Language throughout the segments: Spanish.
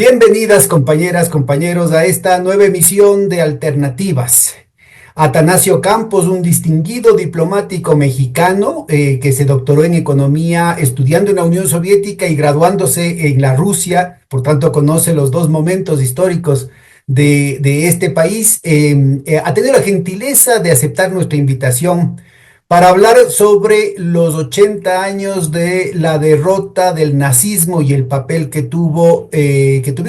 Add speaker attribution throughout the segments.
Speaker 1: Bienvenidas compañeras, compañeros a esta nueva emisión de Alternativas. Atanasio Campos, un distinguido diplomático mexicano que se doctoró en economía estudiando en la Unión Soviética y graduándose en la Rusia, por tanto conoce los dos momentos históricos de este país, ha tenido la gentileza de aceptar nuestra invitación para hablar sobre los 80 años de la derrota del nazismo y el papel que tuvieron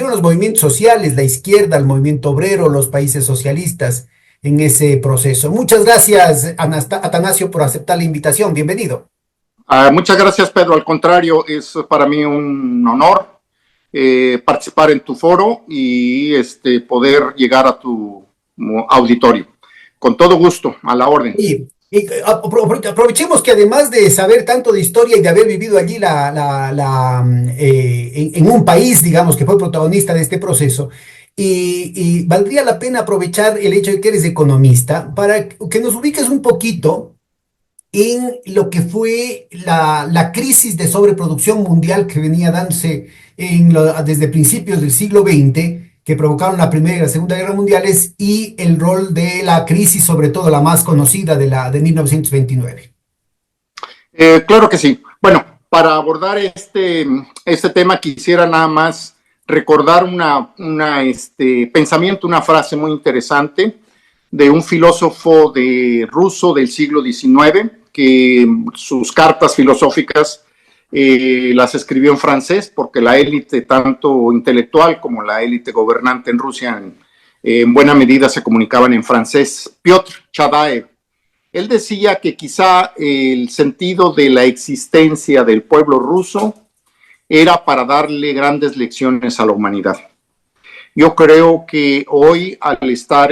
Speaker 1: los movimientos sociales, la izquierda, el movimiento obrero, los países socialistas en ese proceso. Muchas gracias, Atanasio, por aceptar la invitación. Bienvenido.
Speaker 2: Muchas gracias, Pedro. Al contrario, es para mí un honor participar en tu foro y poder llegar a tu auditorio. Con todo gusto, a la orden.
Speaker 1: Aprovechemos que además de saber tanto de historia y de haber vivido allí en un país, digamos, que fue protagonista de este proceso, y valdría la pena aprovechar el hecho de que eres economista para que nos ubiques un poquito en lo que fue la crisis de sobreproducción mundial que venía dándose desde principios del siglo XX, que provocaron la Primera y la Segunda Guerra Mundiales, y el rol de la crisis, sobre todo la más conocida de 1929.
Speaker 2: Claro que sí. Bueno, para abordar este tema quisiera nada más recordar pensamiento, una frase muy interesante de un filósofo ruso del siglo XIX, que sus cartas filosóficas las escribió en francés, porque la élite, tanto intelectual como la élite gobernante en Rusia, en buena medida se comunicaban en francés. Piotr Chadaev. Él decía que quizá el sentido de la existencia del pueblo ruso era para darle grandes lecciones a la humanidad. Yo creo que hoy, al estar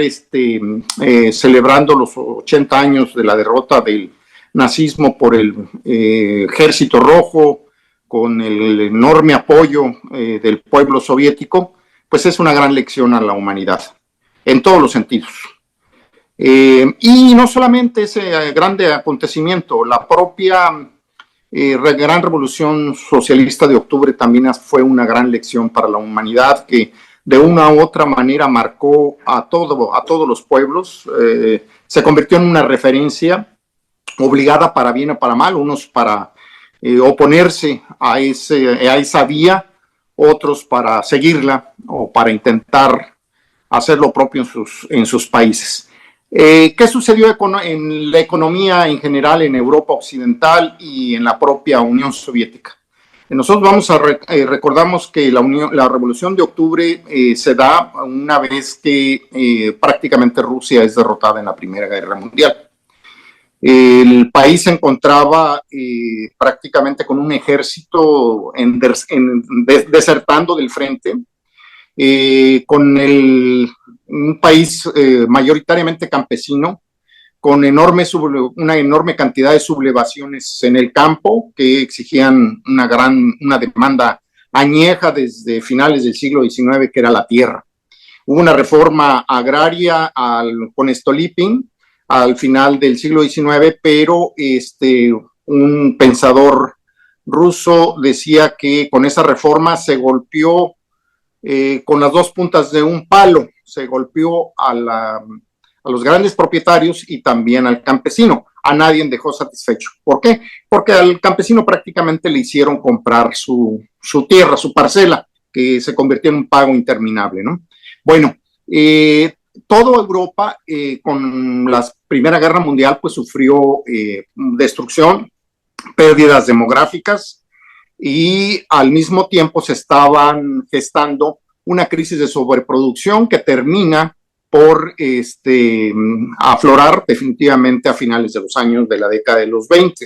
Speaker 2: celebrando los 80 años de la derrota del nazismo por el Ejército Rojo, con el enorme apoyo del pueblo soviético, pues es una gran lección a la humanidad, en todos los sentidos. Y no solamente ese grande acontecimiento, la propia gran revolución socialista de octubre también fue una gran lección para la humanidad, que de una u otra manera marcó a todos los pueblos, se convirtió en una referencia obligada para bien o para mal, unos para oponerse a esa vía, otros para seguirla o para intentar hacer lo propio en sus países. ¿Qué sucedió en la economía en general en Europa Occidental y en la propia Unión Soviética? Nosotros recordamos que la Revolución de Octubre se da una vez que prácticamente Rusia es derrotada en la Primera Guerra Mundial. El país se encontraba prácticamente con un ejército desertando del frente, con un país mayoritariamente campesino, con una enorme cantidad de sublevaciones en el campo que exigían una demanda añeja desde finales del siglo XIX, que era la tierra. Hubo una reforma agraria con Stolypin al final del siglo XIX, pero un pensador ruso decía que con esa reforma se golpeó con las dos puntas de un palo, se golpeó a los grandes propietarios y también al campesino. A nadie dejó satisfecho. ¿Por qué? Porque al campesino prácticamente le hicieron comprar su tierra, su parcela, que se convirtió en un pago interminable, ¿no? Bueno, toda Europa con la Primera Guerra Mundial pues sufrió destrucción, pérdidas demográficas, y al mismo tiempo se estaban gestando una crisis de sobreproducción que termina por aflorar definitivamente a finales de los años de la década de los 20.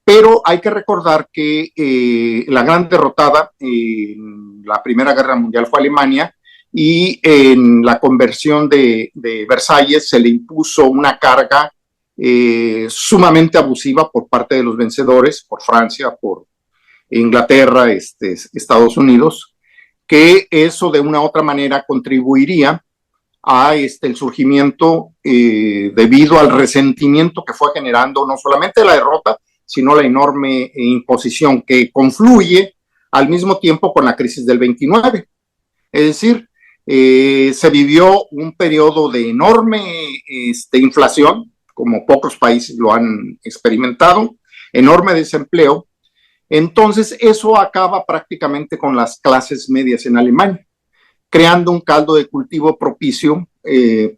Speaker 2: Pero hay que recordar que la gran derrotada en la Primera Guerra Mundial fue Alemania, y en la conversión de Versalles se le impuso una carga sumamente abusiva por parte de los vencedores, por Francia, por Inglaterra, Estados Unidos, que eso de una u otra manera contribuiría a el surgimiento debido al resentimiento que fue generando no solamente la derrota, sino la enorme imposición que confluye al mismo tiempo con la crisis del 29. Es decir, se vivió un periodo de enorme inflación, como pocos países lo han experimentado, enorme desempleo. Entonces, eso acaba prácticamente con las clases medias en Alemania, creando un caldo de cultivo propicio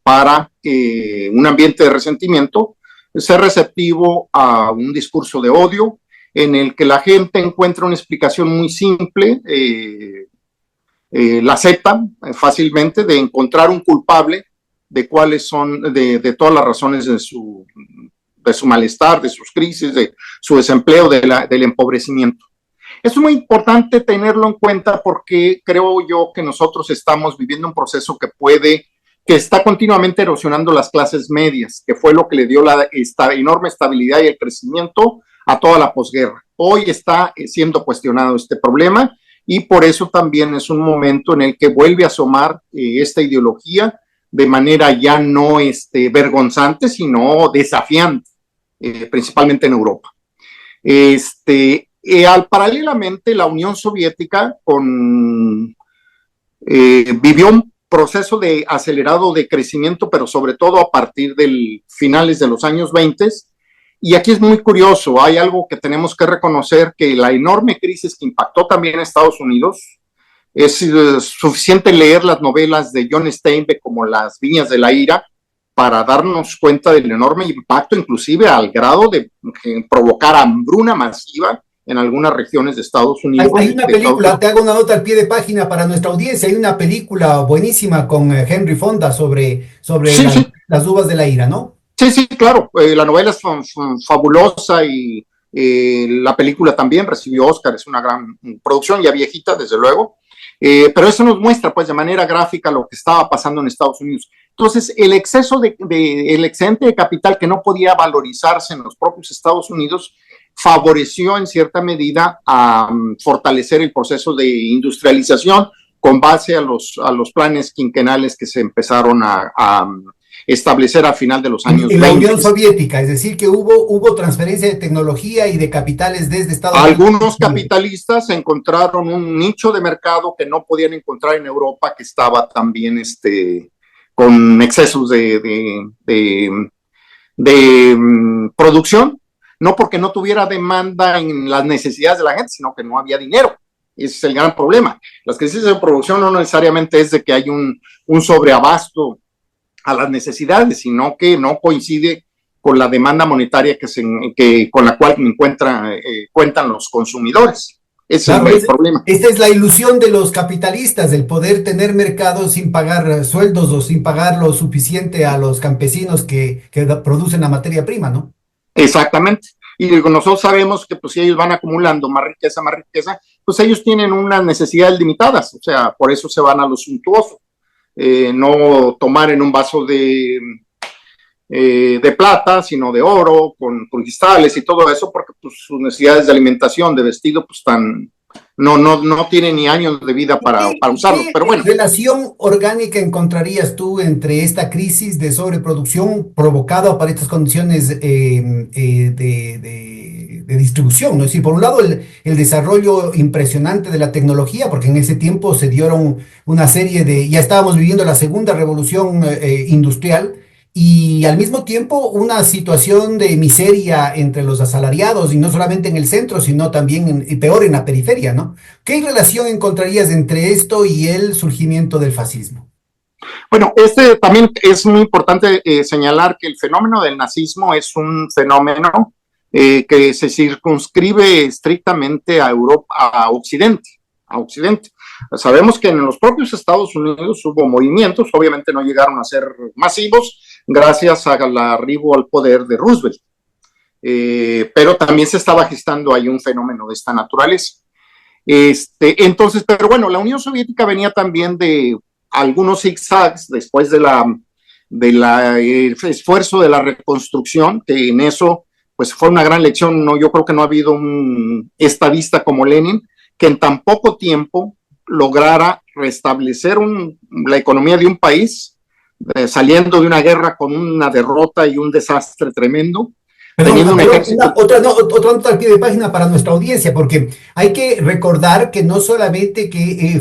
Speaker 2: para un ambiente de resentimiento, ser receptivo a un discurso de odio en el que la gente encuentra una explicación muy simple, la aceptan fácilmente, de encontrar un culpable de cuáles son, de todas las razones de su malestar, de sus crisis, de su desempleo, del empobrecimiento. Es muy importante tenerlo en cuenta porque creo yo que nosotros estamos viviendo un proceso que está continuamente erosionando las clases medias, que fue lo que le dio esta enorme estabilidad y el crecimiento a toda la posguerra. Hoy está siendo cuestionado este problema y por eso también es un momento en el que vuelve a asomar esta ideología de manera ya no vergonzante, sino desafiante, principalmente en Europa. Paralelamente, la Unión Soviética vivió un proceso acelerado de crecimiento, pero sobre todo a partir de finales de los años 20. Y aquí es muy curioso, hay algo que tenemos que reconocer, que la enorme crisis que impactó también a Estados Unidos, es suficiente leer las novelas de John Steinbeck como Las Viñas de la Ira para darnos cuenta del enorme impacto, inclusive al grado de provocar hambruna masiva en algunas regiones de Estados Unidos.
Speaker 1: Hay una película, te hago una nota al pie de página para nuestra audiencia, hay una película buenísima con Henry Fonda sobre
Speaker 2: sí.
Speaker 1: las uvas de la ira, ¿no?
Speaker 2: Sí, claro, la novela es fabulosa y la película también recibió Oscar, es una gran producción, ya viejita, desde luego, pero eso nos muestra pues de manera gráfica lo que estaba pasando en Estados Unidos. Entonces, el excedente de capital que no podía valorizarse en los propios Estados Unidos favoreció en cierta medida a fortalecer el proceso de industrialización con base a los planes quinquenales que se empezaron a establecer a final de los años 20.
Speaker 1: En la Unión Soviética, es decir, que hubo transferencia de tecnología y de capitales desde Estados Unidos.
Speaker 2: Algunos capitalistas encontraron un nicho de mercado que no podían encontrar en Europa, que estaba también con excesos de producción, no porque no tuviera demanda en las necesidades de la gente, sino que no había dinero. Ese es el gran problema. Las crisis de producción no necesariamente es de que hay un sobreabasto a las necesidades, sino que no coincide con la demanda monetaria con la cual cuentan los consumidores. Ese es el problema.
Speaker 1: Esta es la ilusión de los capitalistas, el poder tener mercados sin pagar sueldos o sin pagar lo suficiente a los campesinos que producen la materia prima, ¿no?
Speaker 2: Exactamente. Y nosotros sabemos que pues, si ellos van acumulando más riqueza, pues ellos tienen unas necesidades limitadas, o sea, por eso se van a lo suntuoso. No tomar en un vaso de plata, sino de oro, con cristales y todo eso, porque pues, sus necesidades de alimentación, de vestido, pues no tienen ni años de vida para usarlo. Pero bueno.
Speaker 1: ¿Qué relación orgánica encontrarías tú entre esta crisis de sobreproducción provocada por estas condiciones de distribución, ¿no? Es decir, por un lado el desarrollo impresionante de la tecnología, porque en ese tiempo se dieron una serie ya estábamos viviendo la segunda revolución industrial, y al mismo tiempo una situación de miseria entre los asalariados, y no solamente en el centro, sino también, y peor, en la periferia, ¿no? ¿Qué relación encontrarías entre esto y el surgimiento del fascismo?
Speaker 2: Bueno, también es muy importante señalar que el fenómeno del nazismo es un fenómeno que se circunscribe estrictamente a Europa, a Occidente. Sabemos que en los propios Estados Unidos hubo movimientos, obviamente no llegaron a ser masivos, gracias al arribo al poder de Roosevelt. Pero también se estaba gestando ahí un fenómeno de esta naturaleza. Entonces, pero bueno, la Unión Soviética venía también de algunos zigzags después del esfuerzo de la reconstrucción, que en eso pues fue una gran lección. No, yo creo que no ha habido un estadista como Lenin que en tan poco tiempo lograra restablecer la economía de un país, saliendo de una guerra con una derrota y un desastre tremendo,
Speaker 1: Perdón,
Speaker 2: teniendo un
Speaker 1: perdón,
Speaker 2: ejército.
Speaker 1: otra nota al pie de página para nuestra audiencia, porque hay que recordar que no solamente que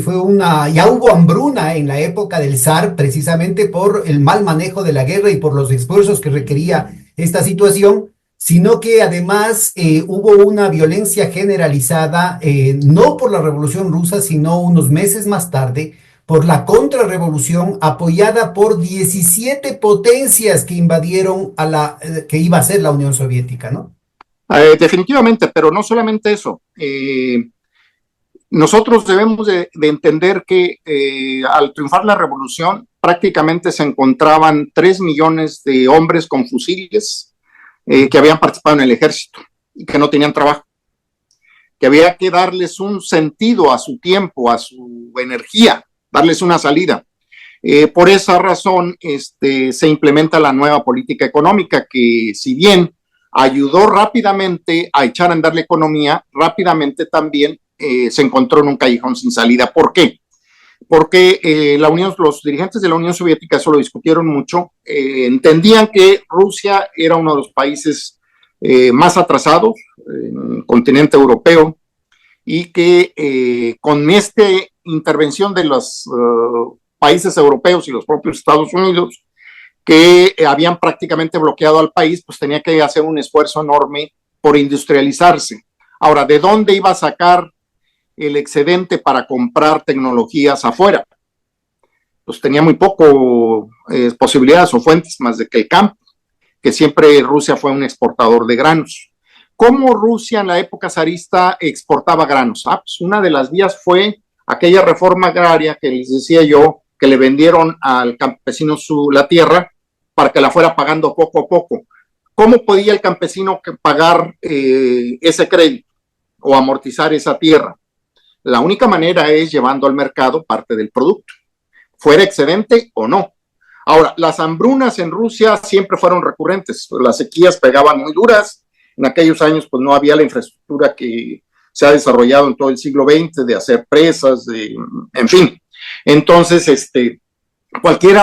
Speaker 1: ya hubo hambruna en la época del zar, precisamente por el mal manejo de la guerra y por los esfuerzos que requería esta situación, sino que además hubo una violencia generalizada, no por la Revolución Rusa, sino unos meses más tarde por la contrarrevolución apoyada por 17 potencias que invadieron que iba a ser la Unión Soviética, ¿no?
Speaker 2: Definitivamente, pero no solamente eso. Nosotros debemos de entender que al triunfar la revolución, prácticamente se encontraban 3 millones de hombres con fusiles que habían participado en el ejército y que no tenían trabajo, que había que darles un sentido a su tiempo, a su energía, darles una salida. Por esa razón se implementa la nueva política económica que, si bien ayudó rápidamente a echar a andar la economía, rápidamente también se encontró en un callejón sin salida. ¿Por qué? Porque los dirigentes de la Unión Soviética, eso lo discutieron mucho, entendían que Rusia era uno de los países más atrasados en el continente europeo y que con esta intervención de los países europeos y los propios Estados Unidos, que habían prácticamente bloqueado al país, pues tenía que hacer un esfuerzo enorme por industrializarse. Ahora, ¿de dónde iba a sacar el excedente para comprar tecnologías afuera? Pues tenía muy poco posibilidades o fuentes más de que el campo, que siempre Rusia fue un exportador de granos. ¿Cómo Rusia en la época zarista exportaba granos? Pues una de las vías fue aquella reforma agraria que les decía yo, que le vendieron al campesino la tierra para que la fuera pagando poco a poco. ¿Cómo podía el campesino pagar ese crédito o amortizar esa tierra? La única manera es llevando al mercado parte del producto, fuera excedente o no. Ahora, las hambrunas en Rusia siempre fueron recurrentes, las sequías pegaban muy duras, en aquellos años pues no había la infraestructura que se ha desarrollado en todo el siglo XX de hacer presas, en fin. Entonces, cualquier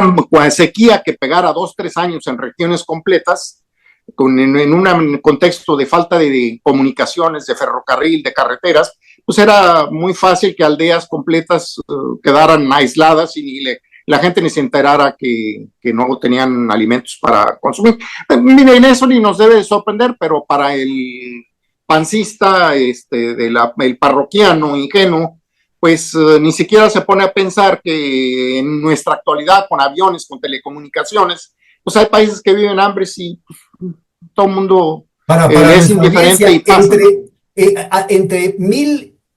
Speaker 2: sequía que pegara 2, 3 años en regiones completas, en un contexto de falta de comunicaciones, de ferrocarril, de carreteras, pues era muy fácil que aldeas completas quedaran aisladas y la gente ni se enterara que no tenían alimentos para consumir. Miren, eso ni nos debe sorprender, pero para el pancista, el parroquiano ingenuo, pues ni siquiera se pone a pensar que en nuestra actualidad, con aviones, con telecomunicaciones, pues hay países que viven hambre y pues, todo el mundo
Speaker 1: Para
Speaker 2: es
Speaker 1: nuestra
Speaker 2: indiferente
Speaker 1: audiencia,
Speaker 2: y pasa.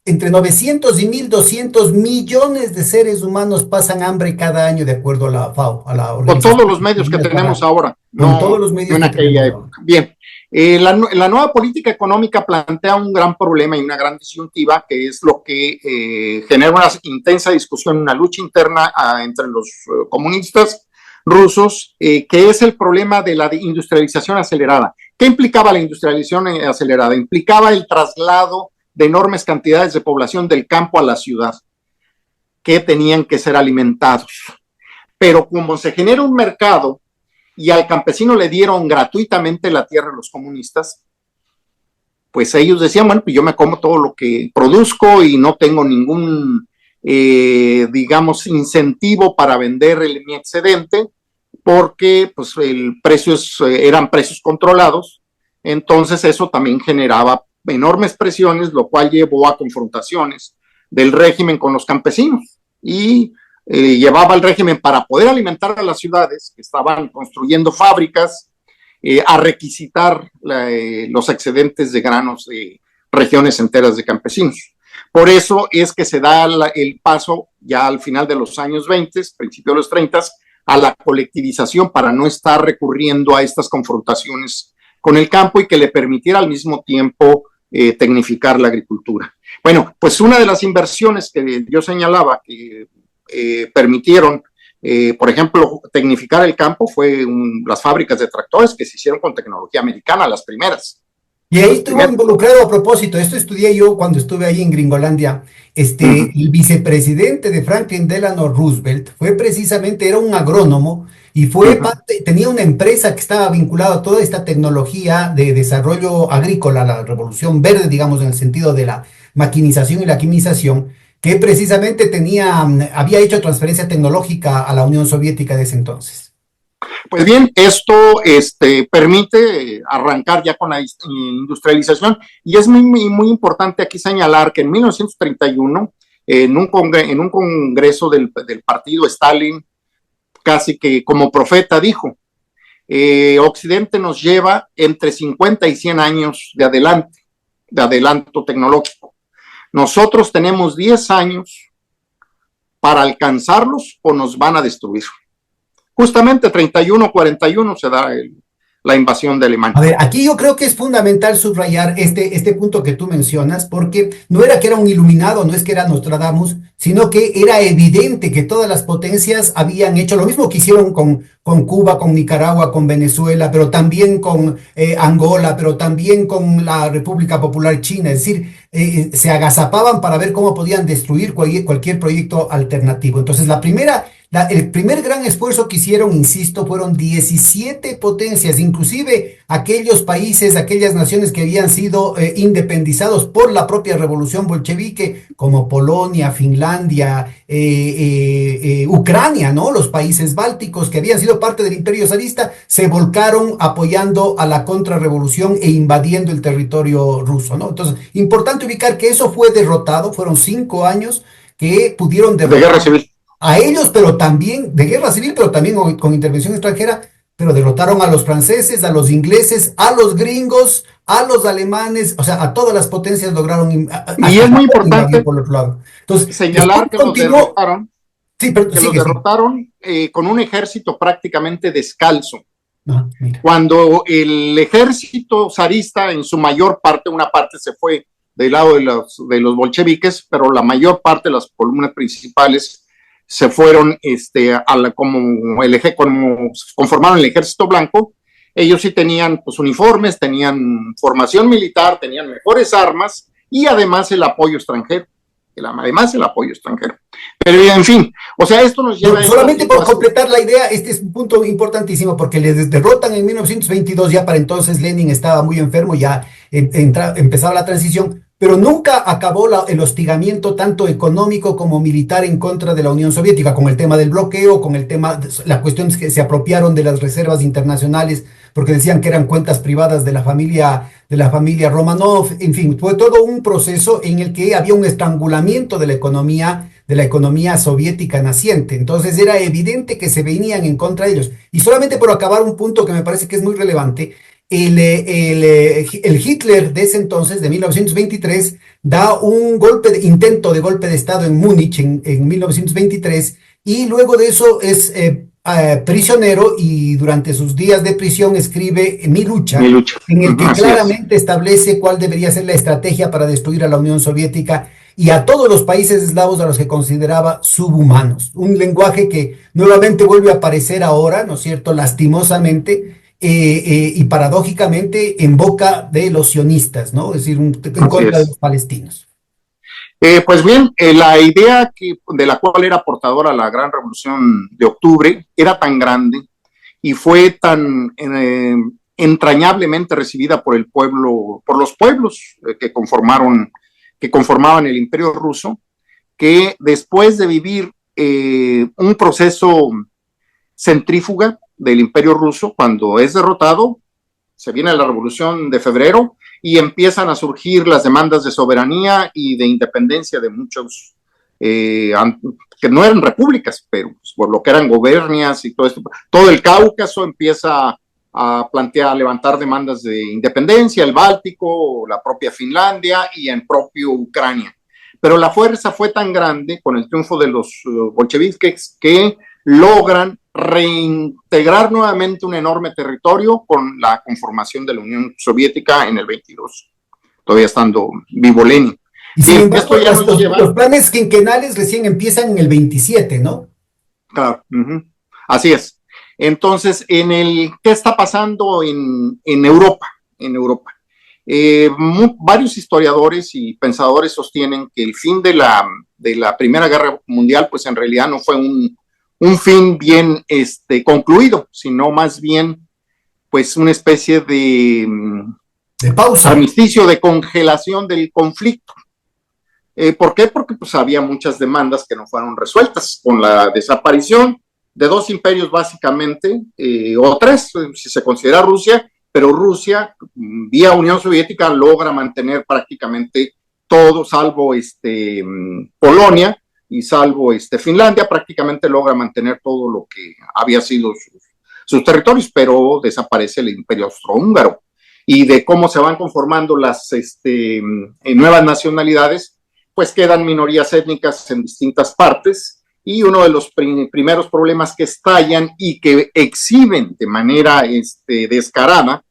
Speaker 1: entre 900 y 1.200 millones de seres humanos pasan hambre cada año, de acuerdo a la FAO, a la
Speaker 2: Con todos
Speaker 1: Organización
Speaker 2: los medios que
Speaker 1: Mundial
Speaker 2: tenemos
Speaker 1: para,
Speaker 2: ahora,
Speaker 1: con todos
Speaker 2: no,
Speaker 1: los
Speaker 2: no
Speaker 1: medios
Speaker 2: en
Speaker 1: que
Speaker 2: aquella
Speaker 1: tenemos ahora.
Speaker 2: época. Bien, la nueva política económica plantea un gran problema y una gran disyuntiva, que es lo que genera una intensa discusión, una lucha interna entre los comunistas rusos, que es el problema de la industrialización acelerada. ¿Qué implicaba la industrialización acelerada? Implicaba el traslado de enormes cantidades de población del campo a la ciudad, que tenían que ser alimentados. Pero como se genera un mercado y al campesino le dieron gratuitamente la tierra a los comunistas, pues ellos decían, bueno, pues yo me como todo lo que produzco y no tengo ningún, digamos, incentivo para vender mi excedente, porque pues eran precios controlados. Entonces eso también generaba enormes presiones, lo cual llevó a confrontaciones del régimen con los campesinos y llevaba al régimen, para poder alimentar a las ciudades que estaban construyendo fábricas, a requisitar los excedentes de granos de regiones enteras de campesinos. Por eso es que se da el paso ya al final de los años 20, principio de los 30, a la colectivización, para no estar recurriendo a estas confrontaciones con el campo y que le permitiera al mismo tiempo tecnificar la agricultura. Bueno, pues una de las inversiones que yo señalaba que permitieron, por ejemplo, tecnificar el campo fue las fábricas de tractores, que se hicieron con tecnología americana, las primeras.
Speaker 1: Y ahí estuvo involucrado a propósito, esto estudié yo cuando estuve ahí en Gringolandia,
Speaker 2: Ujú,
Speaker 1: el vicepresidente de Franklin Delano Roosevelt fue precisamente, era un agrónomo y fue
Speaker 2: ujú.
Speaker 1: parte, tenía una empresa que estaba vinculada a toda esta tecnología de desarrollo agrícola, la revolución verde, digamos, en el sentido de la maquinización y la quimización, que precisamente tenía, había hecho transferencia tecnológica a la Unión Soviética de ese entonces.
Speaker 2: Pues bien, esto permite arrancar ya con la industrialización y es muy importante aquí señalar que en 1931, en un congreso del partido, Stalin, casi que como profeta, dijo, Occidente nos lleva entre 50 y 100 años de adelanto tecnológico. Nosotros tenemos 10 años para alcanzarlos o nos van a destruir. Justamente 31-41 se da la invasión de
Speaker 1: A
Speaker 2: Alemania.
Speaker 1: ver, aquí yo creo que es fundamental subrayar este punto que tú mencionas, porque no era que era un iluminado, no es que era Nostradamus, sino que era evidente que todas las potencias habían hecho lo mismo que hicieron con Cuba, con Nicaragua, con Venezuela, pero también con Angola, pero también con la República Popular China. Es decir, se agazapaban para ver cómo podían destruir cualquier proyecto alternativo. Entonces, el primer gran esfuerzo que hicieron, insisto, fueron 17 potencias, inclusive aquellos países, aquellas naciones que habían sido independizados por la propia revolución bolchevique, como Polonia, Finlandia, Ucrania, ¿no? Los países bálticos que habían sido parte del imperio zarista, se volcaron apoyando a la contrarrevolución e invadiendo el territorio ruso, ¿no? Entonces, importante ubicar que eso fue derrotado, fueron 5 años que pudieron
Speaker 2: De guerra
Speaker 1: derrotar
Speaker 2: civil.
Speaker 1: a ellos, pero también de guerra civil, pero también con intervención extranjera, pero derrotaron a los franceses, a los ingleses, a los gringos, a los alemanes, o sea, a todas las potencias lograron,
Speaker 2: Y
Speaker 1: hasta
Speaker 2: es muy
Speaker 1: Japón invadió
Speaker 2: importante
Speaker 1: por el otro lado. Entonces, después
Speaker 2: señalar
Speaker 1: continuó, sí, pero
Speaker 2: que los
Speaker 1: sigue, sí.
Speaker 2: derrotaron con un ejército prácticamente descalzo.
Speaker 1: Ah, mira.
Speaker 2: Cuando el ejército zarista, en su mayor parte, una parte se fue del lado de los bolcheviques, pero la mayor parte de las columnas principales se fueron como conformaron el ejército blanco. Ellos sí tenían pues, uniformes, tenían formación militar, tenían mejores armas y además el apoyo extranjero. Además el apoyo extranjero. Pero en fin, o sea, esto nos lleva
Speaker 1: No,
Speaker 2: a esta
Speaker 1: solamente por
Speaker 2: situación.
Speaker 1: completar la idea, este es un punto importantísimo porque les derrotan en 1922, ya para entonces Lenin estaba muy enfermo, ya empezaba la transición, pero nunca acabó el hostigamiento tanto económico como militar en contra de la Unión Soviética, con el tema del bloqueo, con el tema, la cuestión es que se apropiaron de las reservas internacionales porque decían que eran cuentas privadas de la familia Romanov, en fin, fue todo un proceso en el que había un estrangulamiento de la economía soviética naciente. Entonces era evidente que se venían en contra de ellos. Y solamente por acabar un punto que me parece que es muy relevante, el Hitler de ese entonces, de 1923, da un intento de golpe de Estado en Múnich en 1923 y luego de eso es prisionero y durante sus días de prisión escribe Mi
Speaker 2: Mi
Speaker 1: lucha,
Speaker 2: lucha.
Speaker 1: en el que
Speaker 2: Así es.
Speaker 1: claramente establece cuál debería ser la estrategia para destruir a la Unión Soviética y a todos los países eslavos a los que consideraba subhumanos. Un lenguaje que nuevamente vuelve a aparecer ahora, ¿no es cierto?, lastimosamente y paradójicamente en boca de los sionistas, ¿no? Es decir, en
Speaker 2: Así
Speaker 1: contra de
Speaker 2: es.
Speaker 1: los palestinos.
Speaker 2: Pues bien, la idea de la cual era portadora la Gran Revolución de Octubre era tan grande y fue tan entrañablemente recibida por el pueblo, por los pueblos que conformaban el Imperio Ruso, que después de vivir un proceso centrífuga del Imperio Ruso, cuando es derrotado, se viene la Revolución de Febrero y empiezan a surgir las demandas de soberanía y de independencia de muchos que no eran repúblicas, pero pues, por lo que eran gubernias y todo esto. Todo el Cáucaso empieza a plantear, a levantar demandas de independencia, el Báltico, la propia Finlandia y en propio Ucrania. Pero la fuerza fue tan grande con el triunfo de los bolcheviques que logran reintegrar nuevamente un enorme territorio con la conformación de la Unión Soviética en el 22, todavía estando vivo Lenin.
Speaker 1: Y sin
Speaker 2: Bien,
Speaker 1: embargo,
Speaker 2: esto ya nos
Speaker 1: los
Speaker 2: lleva,
Speaker 1: planes quinquenales recién empiezan en el 27, ¿no?
Speaker 2: claro, así es. Entonces, ¿qué está pasando en Europa? En Europa. Varios historiadores y pensadores sostienen que el fin de la Primera Guerra Mundial, pues en realidad no fue un fin bien concluido, sino más bien pues una especie
Speaker 1: de pausa,
Speaker 2: armisticio, de congelación del conflicto. ¿Por qué? Porque pues había muchas demandas que no fueron resueltas con la desaparición de dos imperios básicamente, o tres, si se considera Rusia, pero Rusia, vía Unión Soviética, logra mantener prácticamente todo, salvo Polonia y salvo Finlandia, prácticamente logra mantener todo lo que había sido sus territorios, pero desaparece el imperio austrohúngaro. Y de cómo se van conformando las nuevas nacionalidades, pues quedan minorías étnicas en distintas partes, y uno de los primeros problemas que estallan y que exhiben de manera descarada,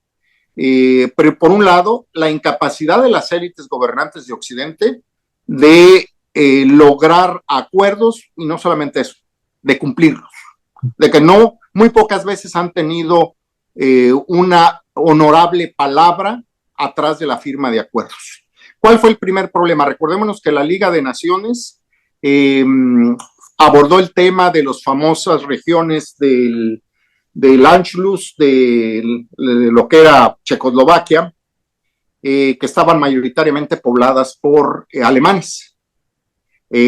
Speaker 2: pero por un lado, la incapacidad de las élites gobernantes de Occidente de lograr acuerdos, y no solamente eso, de cumplirlos, de que no, muy pocas veces han tenido una honorable palabra atrás de la firma de acuerdos. ¿Cuál fue el primer problema? Recordémonos que la Liga de Naciones abordó el tema de las famosas regiones del Anschluss, de lo que era Checoslovaquia, que estaban mayoritariamente pobladas por alemanes.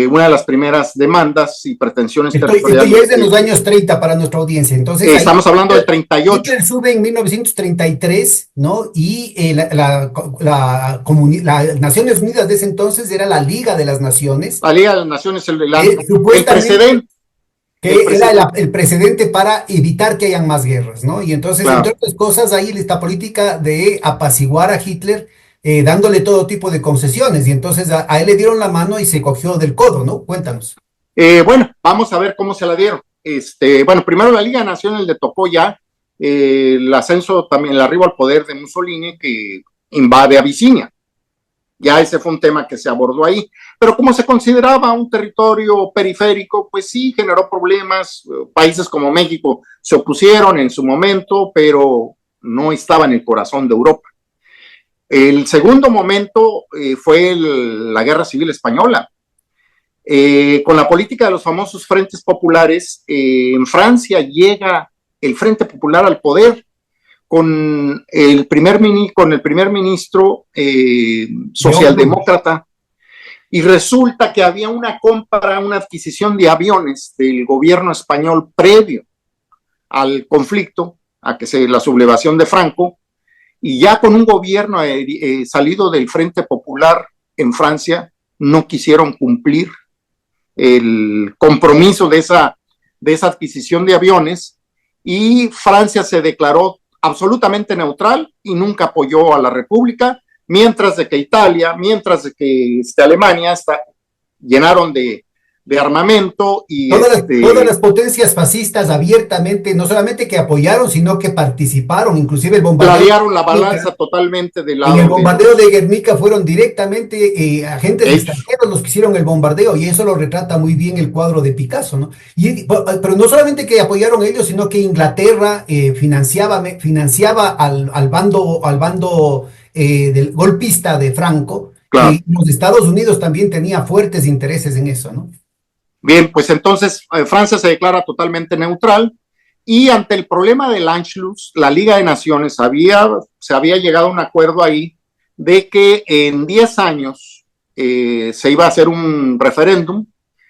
Speaker 2: Una de las primeras demandas y pretensiones territoriales.
Speaker 1: Esto ya es de los años 30 para nuestra audiencia. Entonces,
Speaker 2: estamos hablando del 38.
Speaker 1: Hitler sube en 1933, ¿no? Y las Naciones Unidas de ese entonces era la Liga de las Naciones.
Speaker 2: La Liga de las Naciones, el
Speaker 1: precedente. Era el precedente para evitar que hayan más guerras, ¿no? Y entonces, claro, entre otras cosas, ahí esta política de apaciguar a Hitler, dándole todo tipo de concesiones, y entonces a él le dieron la mano y se cogió del codo, ¿no? Cuéntanos.
Speaker 2: Bueno, vamos a ver cómo se la dieron. Bueno, primero la Liga de Naciones le tocó ya el ascenso, también el arribo al poder de Mussolini, que invade Abisinia. Ya ese fue un tema que se abordó ahí, pero como se consideraba un territorio periférico, pues sí generó problemas. Países como México se opusieron en su momento, pero no estaba en el corazón de Europa. El segundo momento fue la Guerra Civil Española. Con la política de los famosos frentes populares, en Francia llega el Frente Popular al poder con el primer ministro socialdemócrata, y resulta que había una adquisición de aviones del gobierno español previo al conflicto, la sublevación de Franco, y ya con un gobierno salido del Frente Popular en Francia, no quisieron cumplir el compromiso de esa adquisición de aviones, y Francia se declaró absolutamente neutral y nunca apoyó a la República, mientras de que Italia, Alemania llenaron de armamento, y
Speaker 1: todas las potencias fascistas abiertamente, no solamente que apoyaron, sino que participaron, inclusive el bombardeo.
Speaker 2: Clarearon la balanza totalmente del lado.
Speaker 1: En el bombardeo de Guernica fueron directamente agentes extranjeros los que hicieron el bombardeo, y eso lo retrata muy bien el cuadro de Picasso, ¿no? Pero no solamente que apoyaron ellos, sino que Inglaterra financiaba al bando del golpista de Franco, claro. Y los Estados Unidos también tenía fuertes intereses en eso, ¿no?
Speaker 2: Bien, pues entonces Francia se declara totalmente neutral, y ante el problema del Anschluss, la Liga de Naciones se había llegado a un acuerdo ahí de que en 10 años se iba a hacer un referéndum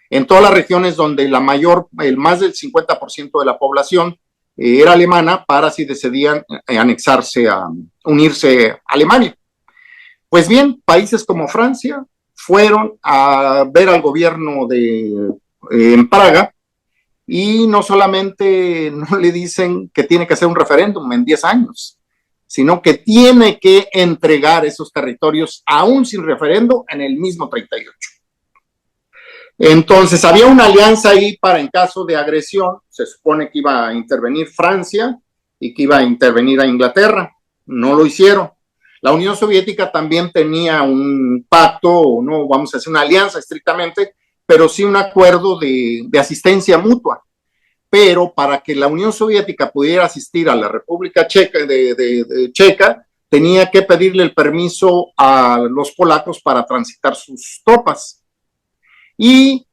Speaker 2: en todas las regiones donde el más del 50% de la población era alemana, para si decidían unirse a Alemania. Pues bien, países como Francia fueron a ver al gobierno en Praga, y no solamente no le dicen que tiene que hacer un referéndum en 10 años, sino que tiene que entregar esos territorios aún sin referendo en el mismo 38. Entonces había una alianza ahí para, en caso de agresión, se supone que iba a intervenir Francia y que iba a intervenir a Inglaterra. No lo hicieron. La Unión Soviética también tenía un pacto, no vamos a decir una alianza estrictamente, pero sí un acuerdo de asistencia mutua. Pero para que la Unión Soviética pudiera asistir a la República Checa, tenía que pedirle el permiso a los polacos para transitar sus tropas. Y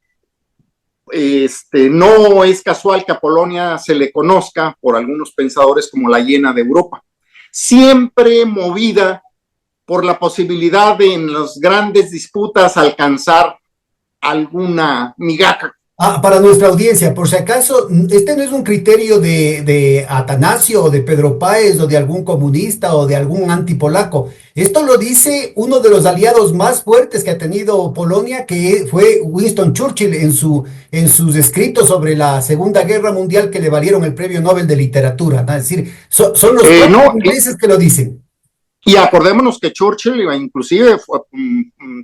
Speaker 2: no es casual que a Polonia se le conozca por algunos pensadores como la hiena de Europa, siempre movida por la posibilidad de en las grandes disputas alcanzar alguna migaja.
Speaker 1: Para nuestra audiencia, por si acaso, este no es un criterio de Atanasio o de Pedro Páez o de algún comunista o de algún antipolaco. Esto lo dice uno de los aliados más fuertes que ha tenido Polonia, que fue Winston Churchill en sus escritos sobre la Segunda Guerra Mundial que le valieron el Premio Nobel de Literatura, ¿no? Es decir, son los propios ingleses que lo dicen.
Speaker 2: Y acordémonos que Churchill inclusive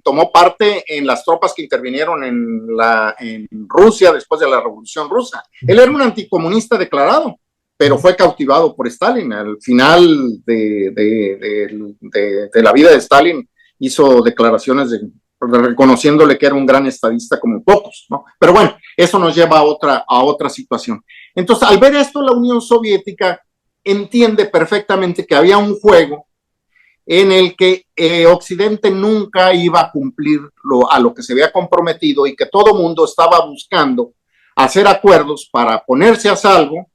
Speaker 2: tomó parte en las tropas que intervinieron en Rusia después de la Revolución Rusa. Él era un anticomunista declarado, pero fue cautivado por Stalin. Al final de la vida de Stalin hizo declaraciones reconociéndole que era un gran estadista como pocos, ¿no? Pero bueno, eso nos lleva a otra situación. Entonces, al ver esto, la Unión Soviética entiende perfectamente que había un juego en el que Occidente nunca iba a cumplir a lo que se había comprometido y que todo mundo estaba buscando hacer acuerdos para ponerse a salvo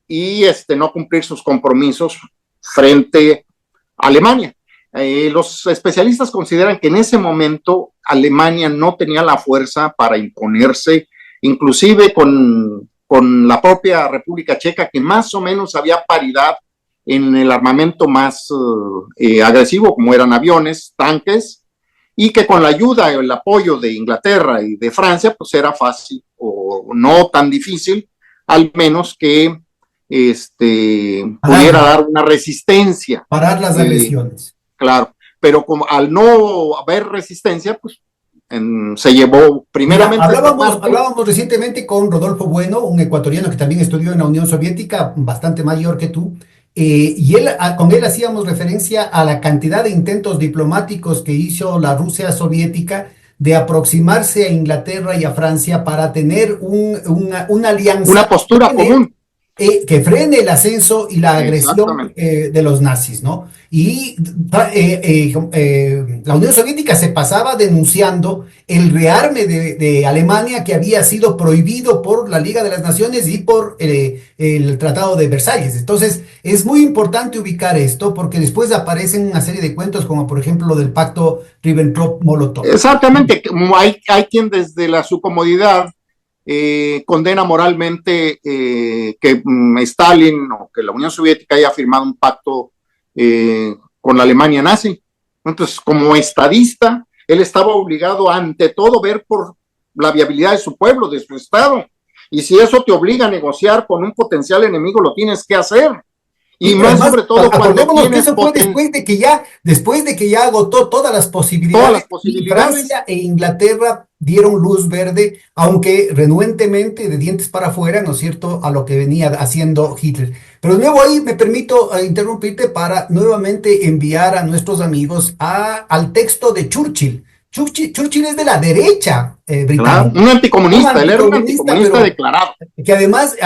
Speaker 2: y no cumplir sus compromisos frente a Alemania. Los especialistas consideran que en ese momento Alemania no tenía la fuerza para imponerse, inclusive con la propia República Checa, que más o menos había paridad en el armamento más agresivo, como eran aviones, tanques, y que con la ayuda y el apoyo de Inglaterra y de Francia, pues era fácil o no tan difícil, al menos que pudiera dar una resistencia.
Speaker 1: Parar las agresiones.
Speaker 2: Claro, pero como al no haber resistencia, pues se llevó primeramente.
Speaker 1: Mira, hablábamos recientemente con Rodolfo Bueno, un ecuatoriano que también estudió en la Unión Soviética, bastante mayor que tú, y con él hacíamos referencia a la cantidad de intentos diplomáticos que hizo la Rusia soviética de aproximarse a Inglaterra y a Francia para tener una alianza.
Speaker 2: Una postura común.
Speaker 1: Que frene el ascenso y la agresión de los nazis, ¿no? Y la Unión Soviética se pasaba denunciando el rearme de Alemania que había sido prohibido por la Liga de las Naciones y por el Tratado de Versalles. Entonces, es muy importante ubicar esto porque después aparecen una serie de cuentos como, por ejemplo, lo del pacto Ribbentrop-Molotov.
Speaker 2: Exactamente, hay quien desde su comodidad condena moralmente que Stalin o que la Unión Soviética haya firmado un pacto con la Alemania nazi. Entonces, como estadista, él estaba obligado ante todo ver por la viabilidad de su pueblo, de su estado. Y si eso te obliga a negociar con un potencial enemigo, lo tienes que hacer. Y más sobre todo cuando
Speaker 1: que eso fue después de que ya agotó todas las posibilidades. Francia e Inglaterra dieron luz verde, aunque renuentemente, de dientes para afuera, ¿no es cierto?, a lo que venía haciendo Hitler. Pero de nuevo ahí me permito interrumpirte para nuevamente enviar a nuestros amigos al texto de Churchill. Churchill es de la derecha británica.
Speaker 2: Claro, un anticomunista, él era un anticomunista declarado.
Speaker 1: Que además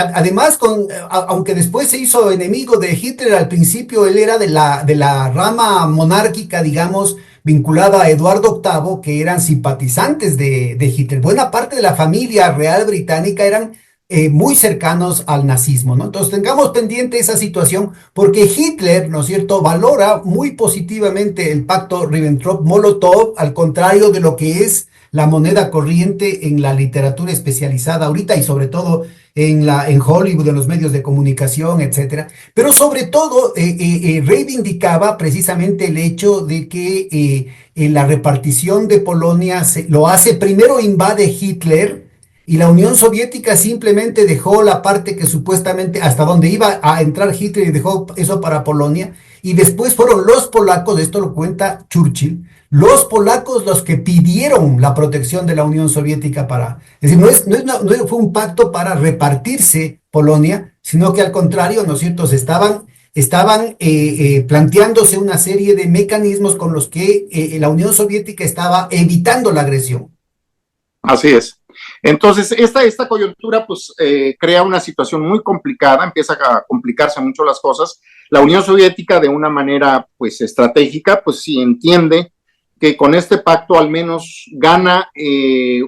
Speaker 1: aunque después se hizo enemigo de Hitler, al principio él era de la rama monárquica, digamos, vinculada a Eduardo VIII, que eran simpatizantes de Hitler. Buena parte de la familia real británica eran muy cercanos al nazismo, ¿no? Entonces tengamos pendiente esa situación, porque Hitler, ¿no es cierto?, valora muy positivamente el pacto Ribbentrop-Molotov, al contrario de lo que es la moneda corriente en la literatura especializada ahorita y sobre todo en Hollywood, en los medios de comunicación, etcétera. Pero sobre todo reivindicaba precisamente el hecho de que la repartición de Polonia lo hace, primero invade Hitler, y la Unión Soviética simplemente dejó la parte que supuestamente hasta donde iba a entrar Hitler y dejó eso para Polonia, y después fueron los polacos, esto lo cuenta Churchill, los polacos los que pidieron la protección de la Unión Soviética es decir, no fue un pacto para repartirse Polonia, sino que al contrario, ¿no es cierto?, estaban planteándose una serie de mecanismos con los que la Unión Soviética estaba evitando la agresión.
Speaker 2: Así es. Entonces, esta coyuntura pues crea una situación muy complicada, empieza a complicarse mucho las cosas. La Unión Soviética, de una manera pues estratégica, pues sí entiende que con este pacto al menos gana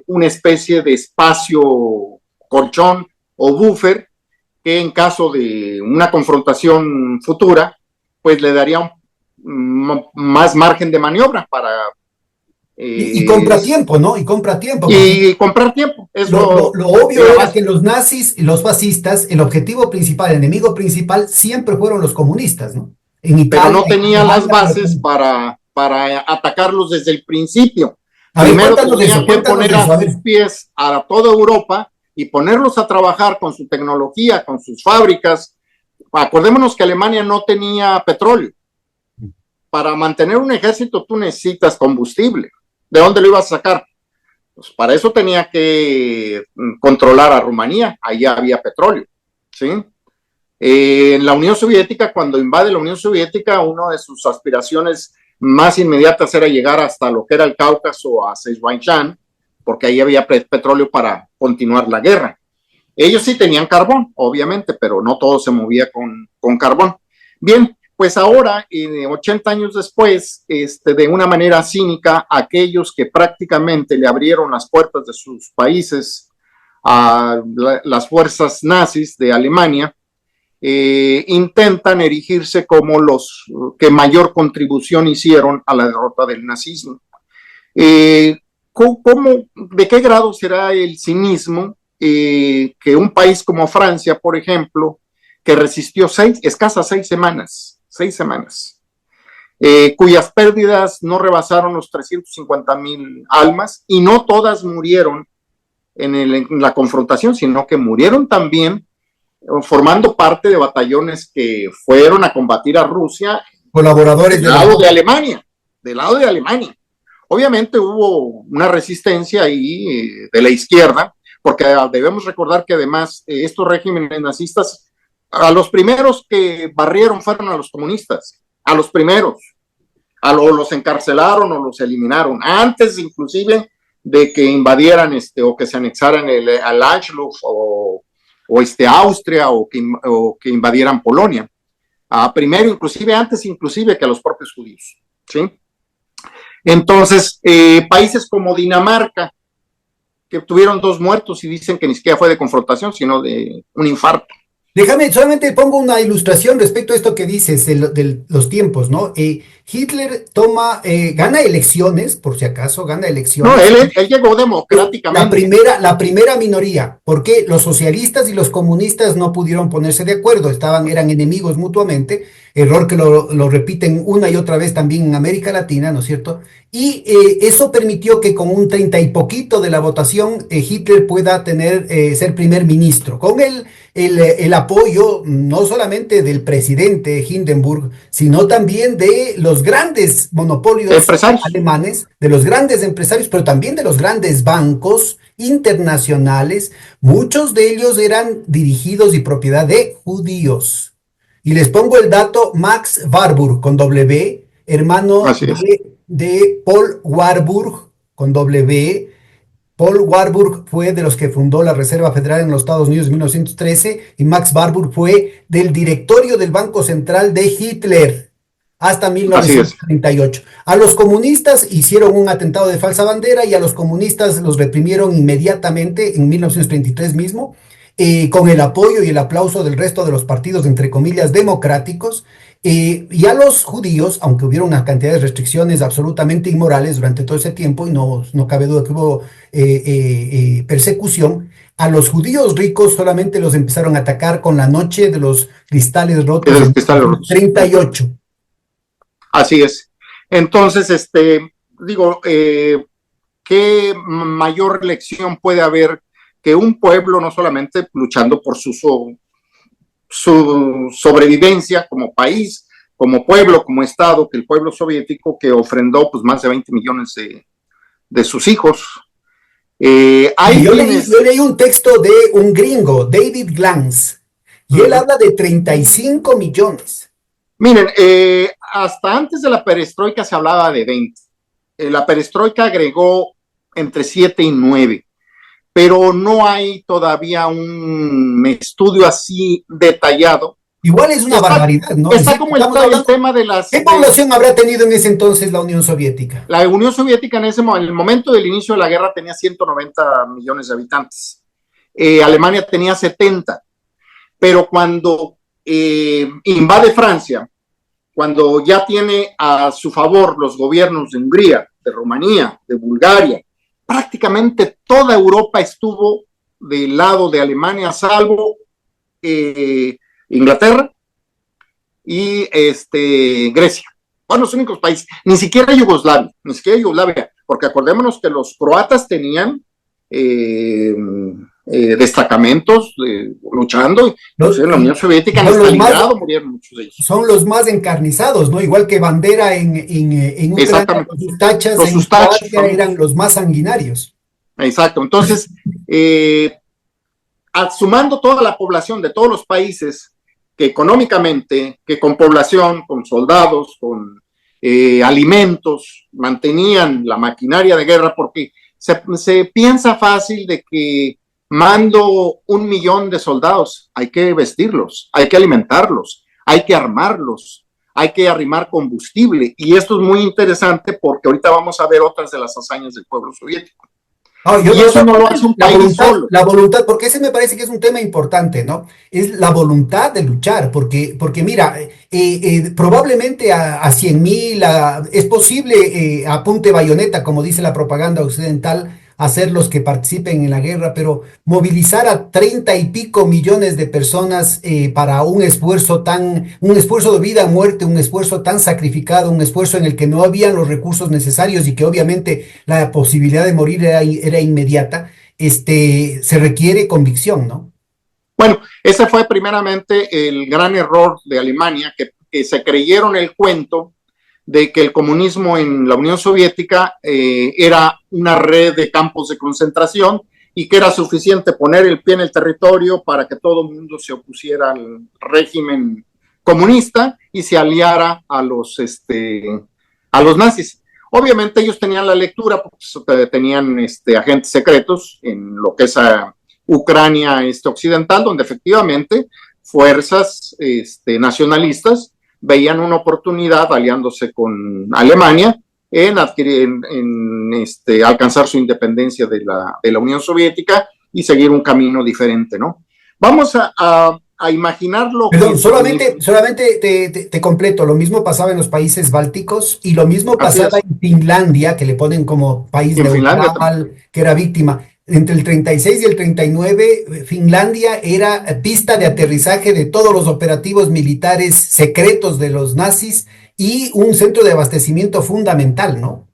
Speaker 2: una especie de espacio colchón o buffer que en caso de una confrontación futura, pues le daría más margen de maniobra para
Speaker 1: Y compra tiempo, ¿no? Y compra tiempo, porque
Speaker 2: y comprar tiempo. Es
Speaker 1: lo obvio
Speaker 2: la
Speaker 1: era
Speaker 2: base.
Speaker 1: que los nazis y los fascistas, el objetivo principal, el enemigo principal, siempre fueron los comunistas, ¿no? En
Speaker 2: Pero
Speaker 1: Italia,
Speaker 2: no
Speaker 1: en
Speaker 2: tenía las
Speaker 1: Alemania,
Speaker 2: bases para atacarlos desde el principio.
Speaker 1: a ver,
Speaker 2: Primero tenía que
Speaker 1: cuéntanos
Speaker 2: poner
Speaker 1: de eso,
Speaker 2: a
Speaker 1: a
Speaker 2: sus
Speaker 1: ver.
Speaker 2: pies a toda Europa y ponerlos a trabajar con su tecnología, con sus fábricas. Acordémonos que Alemania no tenía petróleo. Para mantener un ejército tú necesitas combustible. ¿De dónde lo ibas a sacar? Pues para eso tenía que controlar a Rumanía. Ahí había petróleo. ¿Sí? En la Unión Soviética, cuando invade la Unión Soviética, una de sus aspiraciones más inmediatas era llegar hasta lo que era el Cáucaso, a Azerbaiyán, porque ahí había petróleo para continuar la guerra. Ellos sí tenían carbón, obviamente, pero no todo se movía con carbón. Bien, pues ahora, 80 años después, de una manera cínica, aquellos que prácticamente le abrieron las puertas de sus países a las fuerzas nazis de Alemania, intentan erigirse como los que mayor contribución hicieron a la derrota del nazismo. ¿De qué grado será el cinismo que un país como Francia, por ejemplo, que resistió escasas 6 semanas, cuyas pérdidas no rebasaron los 350,000 almas y no todas murieron en la confrontación, sino que murieron también formando parte de batallones que fueron a combatir a Rusia
Speaker 1: Colaboradores
Speaker 2: del
Speaker 1: de los
Speaker 2: lado de
Speaker 1: dos.
Speaker 2: Alemania, del lado de Alemania. Obviamente hubo una resistencia ahí de la izquierda, porque debemos recordar que además estos regímenes nazistas, a los primeros que barrieron fueron a los comunistas, a los primeros, los encarcelaron o los eliminaron, antes inclusive de que invadieran o que se anexaran al Anschluss o Austria o que invadieran Polonia. Primero, antes inclusive que a los propios judíos. ¿Sí? Entonces, países como Dinamarca, que tuvieron 2 muertos y dicen que ni siquiera fue de confrontación, sino de un infarto.
Speaker 1: Déjame, solamente pongo una ilustración respecto a esto que dices de los tiempos, ¿no? Hitler gana elecciones, por si acaso, gana
Speaker 2: No,
Speaker 1: elecciones.
Speaker 2: él llegó
Speaker 1: Es
Speaker 2: democráticamente.
Speaker 1: la primera minoría, porque los socialistas y los comunistas no pudieron ponerse de acuerdo, eran enemigos mutuamente, error que lo repiten una y otra vez también en América Latina, ¿no es cierto? Y eso permitió que con un 30 y poquito de la votación, Hitler pueda ser primer ministro, con el apoyo no solamente del presidente Hindenburg, sino también de los grandes monopolios
Speaker 2: Empresarios.
Speaker 1: alemanes, de los grandes empresarios, pero también de los grandes bancos internacionales. Muchos de ellos eran dirigidos y propiedad de judíos. Y les pongo el dato: Max Warburg con W, hermano
Speaker 2: Así es.
Speaker 1: de Paul Warburg con W. Paul Warburg fue de los que fundó la Reserva Federal en los Estados Unidos en 1913 y Max Warburg fue del directorio del Banco Central de Hitler hasta
Speaker 2: Así es.
Speaker 1: 1938. A los comunistas hicieron un atentado de falsa bandera y a los comunistas los reprimieron inmediatamente en 1933 mismo, con el apoyo y el aplauso del resto de los partidos, entre comillas, democráticos. Y a los judíos, aunque hubiera una cantidad de restricciones absolutamente inmorales durante todo ese tiempo, y no cabe duda que hubo persecución, a los judíos ricos solamente los empezaron a atacar con la noche de los cristales rotos en
Speaker 2: Está los...
Speaker 1: 1938.
Speaker 2: Así es. Entonces, digo, ¿qué mayor lección puede haber que un pueblo no solamente luchando por su sobrevivencia como país, como pueblo, como Estado, que el pueblo soviético que ofrendó pues más de 20 millones de sus hijos? Hay quienes...
Speaker 1: Yo leí un texto de un gringo, David Glantz, y él habla de 35 millones.
Speaker 2: Miren, hasta antes de la perestroika se hablaba de 20. La perestroika agregó entre 7 y 9. pero no hay todavía un estudio así detallado.
Speaker 1: Igual es una barbaridad, ¿no? Es
Speaker 2: Está
Speaker 1: decir,
Speaker 2: como
Speaker 1: estamos
Speaker 2: el
Speaker 1: hablando,
Speaker 2: tema de las...
Speaker 1: ¿qué población habrá tenido en ese entonces la Unión Soviética?
Speaker 2: La Unión Soviética en el momento del inicio de la guerra tenía 190 millones de habitantes. Alemania tenía 70, pero cuando invade Francia, cuando ya tiene a su favor los gobiernos de Hungría, de Rumanía, de Bulgaria, prácticamente toda Europa estuvo del lado de Alemania, salvo Inglaterra y Grecia. Bueno, los únicos países, ni siquiera Yugoslavia, porque acordémonos que los croatas tenían destacamentos luchando,
Speaker 1: Los,
Speaker 2: en la Unión Soviética, en Stalingrado murieron muchos de ellos.
Speaker 1: Son los más encarnizados, ¿no? Igual que Bandera en Ucrania,
Speaker 2: Exactamente.
Speaker 1: sus tachas
Speaker 2: Los
Speaker 1: en
Speaker 2: Ustach
Speaker 1: Croacia eran los más sanguinarios.
Speaker 2: Exacto. Entonces, sumando toda la población de todos los países, que económicamente, que con población, con soldados, con alimentos, mantenían la maquinaria de guerra, porque se piensa fácil de que mando 1 millón de soldados, hay que vestirlos, hay que alimentarlos, hay que armarlos, hay que arrimar combustible, y esto es muy interesante porque ahorita vamos a ver otras de las hazañas del pueblo soviético.
Speaker 1: Y eso no lo hace un país solo. La voluntad, porque ese me parece que es un tema importante, ¿no? Es la voluntad de luchar, porque mira, probablemente a 100,000, es posible a punta de bayoneta, como dice la propaganda occidental, hacer los que participen en la guerra, pero movilizar a 30 y pico millones de personas para un esfuerzo de vida a muerte, un esfuerzo tan sacrificado, un esfuerzo en el que no habían los recursos necesarios y que obviamente la posibilidad de morir era inmediata, se requiere convicción, ¿no?
Speaker 2: Bueno, ese fue primeramente el gran error de Alemania, que se creyeron el cuento de que el comunismo en la Unión Soviética era una red de campos de concentración y que era suficiente poner el pie en el territorio para que todo el mundo se opusiera al régimen comunista y se aliara a los nazis. Obviamente ellos tenían la lectura, porque tenían agentes secretos en lo que es Ucrania occidental, donde efectivamente fuerzas nacionalistas veían una oportunidad aliándose con Alemania en alcanzar su independencia de la Unión Soviética y seguir un camino diferente, ¿no? Vamos a imaginarlo.
Speaker 1: Perdón, solamente te completo, lo mismo pasaba en los países bálticos y lo mismo pasaba en Finlandia, que le ponen como país neutral, que era víctima. Entre el 36 y el 39, Finlandia era pista de aterrizaje de todos los operativos militares secretos de los nazis y un centro de abastecimiento fundamental, ¿no?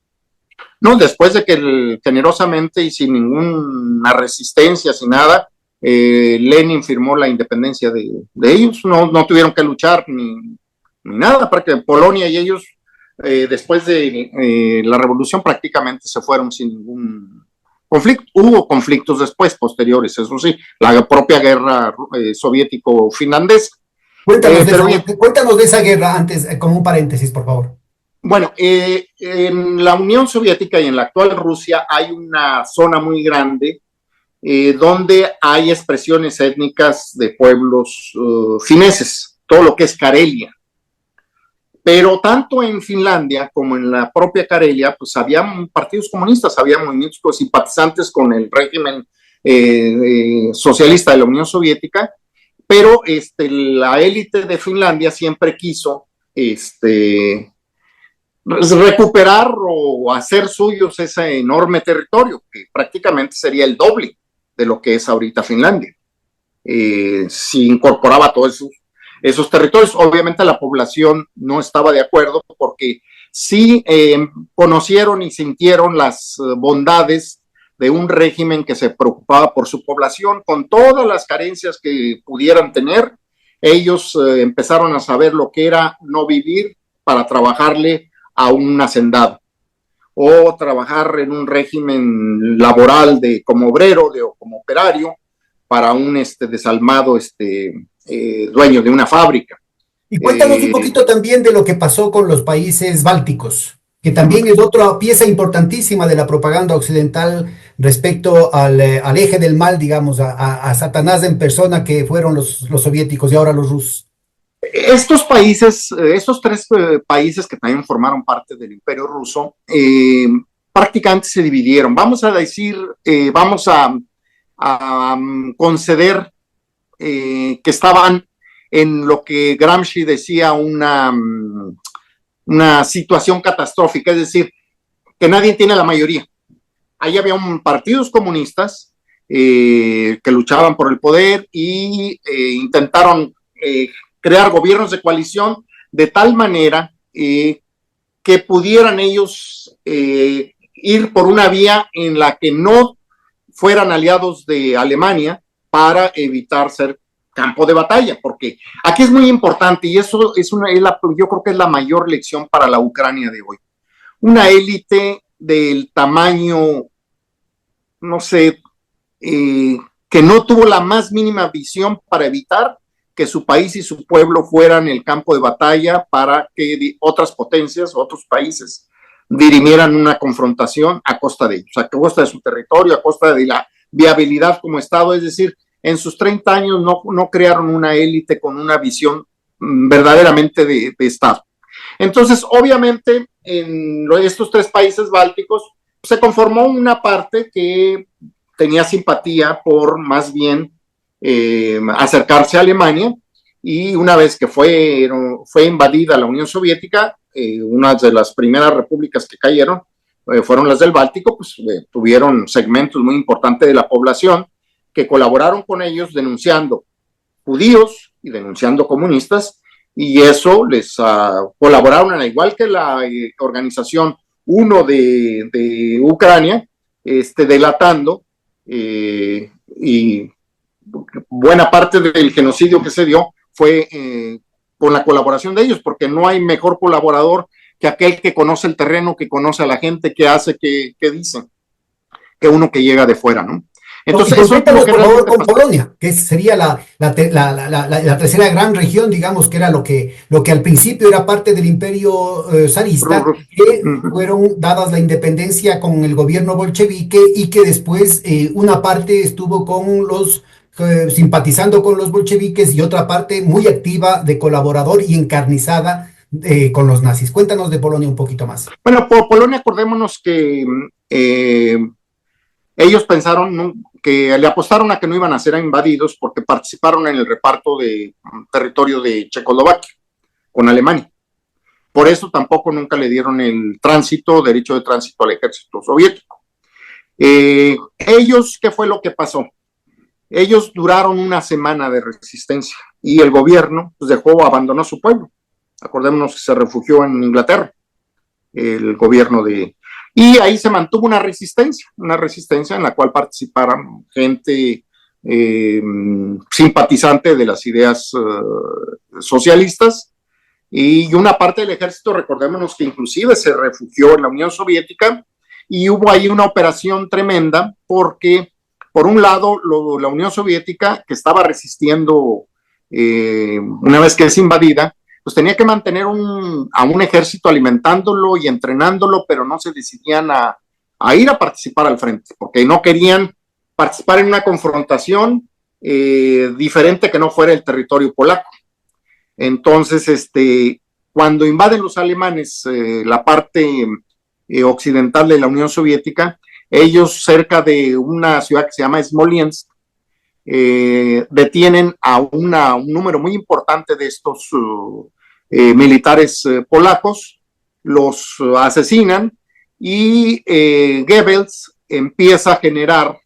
Speaker 2: No, después de que generosamente y sin ninguna resistencia, sin nada, Lenin firmó la independencia de ellos, no tuvieron que luchar ni nada, para que Polonia y ellos, después de la revolución, prácticamente se fueron sin ningún conflicto. Hubo conflictos después, posteriores, eso sí, la propia guerra soviético-finlandesa.
Speaker 1: Cuéntanos de esa guerra antes, como un paréntesis, por favor.
Speaker 2: Bueno, en la Unión Soviética y en la actual Rusia hay una zona muy grande donde hay expresiones étnicas de pueblos fineses, todo lo que es Karelia. Pero tanto en Finlandia como en la propia Karelia, pues había partidos comunistas, había movimientos simpatizantes con el régimen socialista de la Unión Soviética, pero la élite de Finlandia siempre quiso recuperar o hacer suyos ese enorme territorio, que prácticamente sería el doble de lo que es ahorita Finlandia. Si incorporaba todos esos territorios, obviamente la población no estaba de acuerdo porque sí conocieron y sintieron las bondades de un régimen que se preocupaba por su población con todas las carencias que pudieran tener. Ellos empezaron a saber lo que era no vivir para trabajarle a un hacendado o trabajar en un régimen laboral como obrero o como operario para un desalmado dueño de una fábrica.
Speaker 1: Y cuéntanos un poquito también de lo que pasó con los países bálticos, que también es otra pieza importantísima de la propaganda occidental respecto al eje del mal, digamos, a Satanás en persona que fueron los soviéticos y ahora los rusos.
Speaker 2: Estos países, estos tres países que también formaron parte del Imperio Ruso, prácticamente se dividieron. Vamos a decir, vamos a conceder que estaban en lo que Gramsci decía una situación catastrófica, es decir, que nadie tiene la mayoría. Ahí había partidos comunistas que luchaban por el poder y intentaron crear gobiernos de coalición de tal manera que pudieran ellos ir por una vía en la que no fueran aliados de Alemania para evitar ser campo de batalla, porque aquí es muy importante y eso yo creo que es la mayor lección para la Ucrania de hoy. Una élite del tamaño, no sé, que no tuvo la más mínima visión para evitar que su país y su pueblo fueran el campo de batalla para que otras potencias, otros países, dirimieran una confrontación a costa de ellos, a costa de su territorio, a costa de la viabilidad como Estado. Es decir, en sus 30 años no crearon una élite con una visión verdaderamente de Estado. Entonces, obviamente, en estos tres países bálticos se conformó una parte que tenía simpatía por más bien acercarse a Alemania, y una vez que fue invadida la Unión Soviética, una de las primeras repúblicas que cayeron fueron las del Báltico, pues tuvieron segmentos muy importantes de la población que colaboraron con ellos denunciando judíos y denunciando comunistas, y eso les colaboraron, al igual que la organización UNO de Ucrania, delatando y buena parte del genocidio que se dio fue con la colaboración de ellos, porque no hay mejor colaborador que aquel que conoce el terreno, que conoce a la gente, que hace, que dice, que uno que llega de fuera, ¿no?
Speaker 1: Entonces, eso es lo que por favor con Polonia, que sería la tercera gran región, digamos, que era lo que al principio era parte del imperio zarista, que fueron dadas la independencia con el gobierno bolchevique y que después una parte estuvo con los simpatizando con los bolcheviques y otra parte muy activa de colaborador y encarnizada con los nazis. Cuéntanos de Polonia un poquito más.
Speaker 2: Bueno, por Polonia acordémonos que ellos pensaron que le apostaron a que no iban a ser invadidos porque participaron en el reparto de territorio de Checoslovaquia con Alemania. Por eso tampoco nunca le dieron el derecho de tránsito al ejército soviético. Ellos, ¿qué fue lo que pasó? Ellos duraron una semana de resistencia y el gobierno pues, abandonó su pueblo. Acordémonos que se refugió en Inglaterra, el gobierno y ahí se mantuvo una resistencia en la cual participaron gente simpatizante de las ideas socialistas, y una parte del ejército, recordémonos que inclusive se refugió en la Unión Soviética, y hubo ahí una operación tremenda porque, por un lado, la Unión Soviética, que estaba resistiendo una vez que es invadida, pues tenía que mantener a un ejército alimentándolo y entrenándolo, pero no se decidían a ir a participar al frente, porque no querían participar en una confrontación diferente que no fuera el territorio polaco. Entonces, cuando invaden los alemanes la parte occidental de la Unión Soviética, ellos cerca de una ciudad que se llama Smolensk, detienen a un número muy importante de estos militares polacos, los asesinan, y Goebbels empieza a generar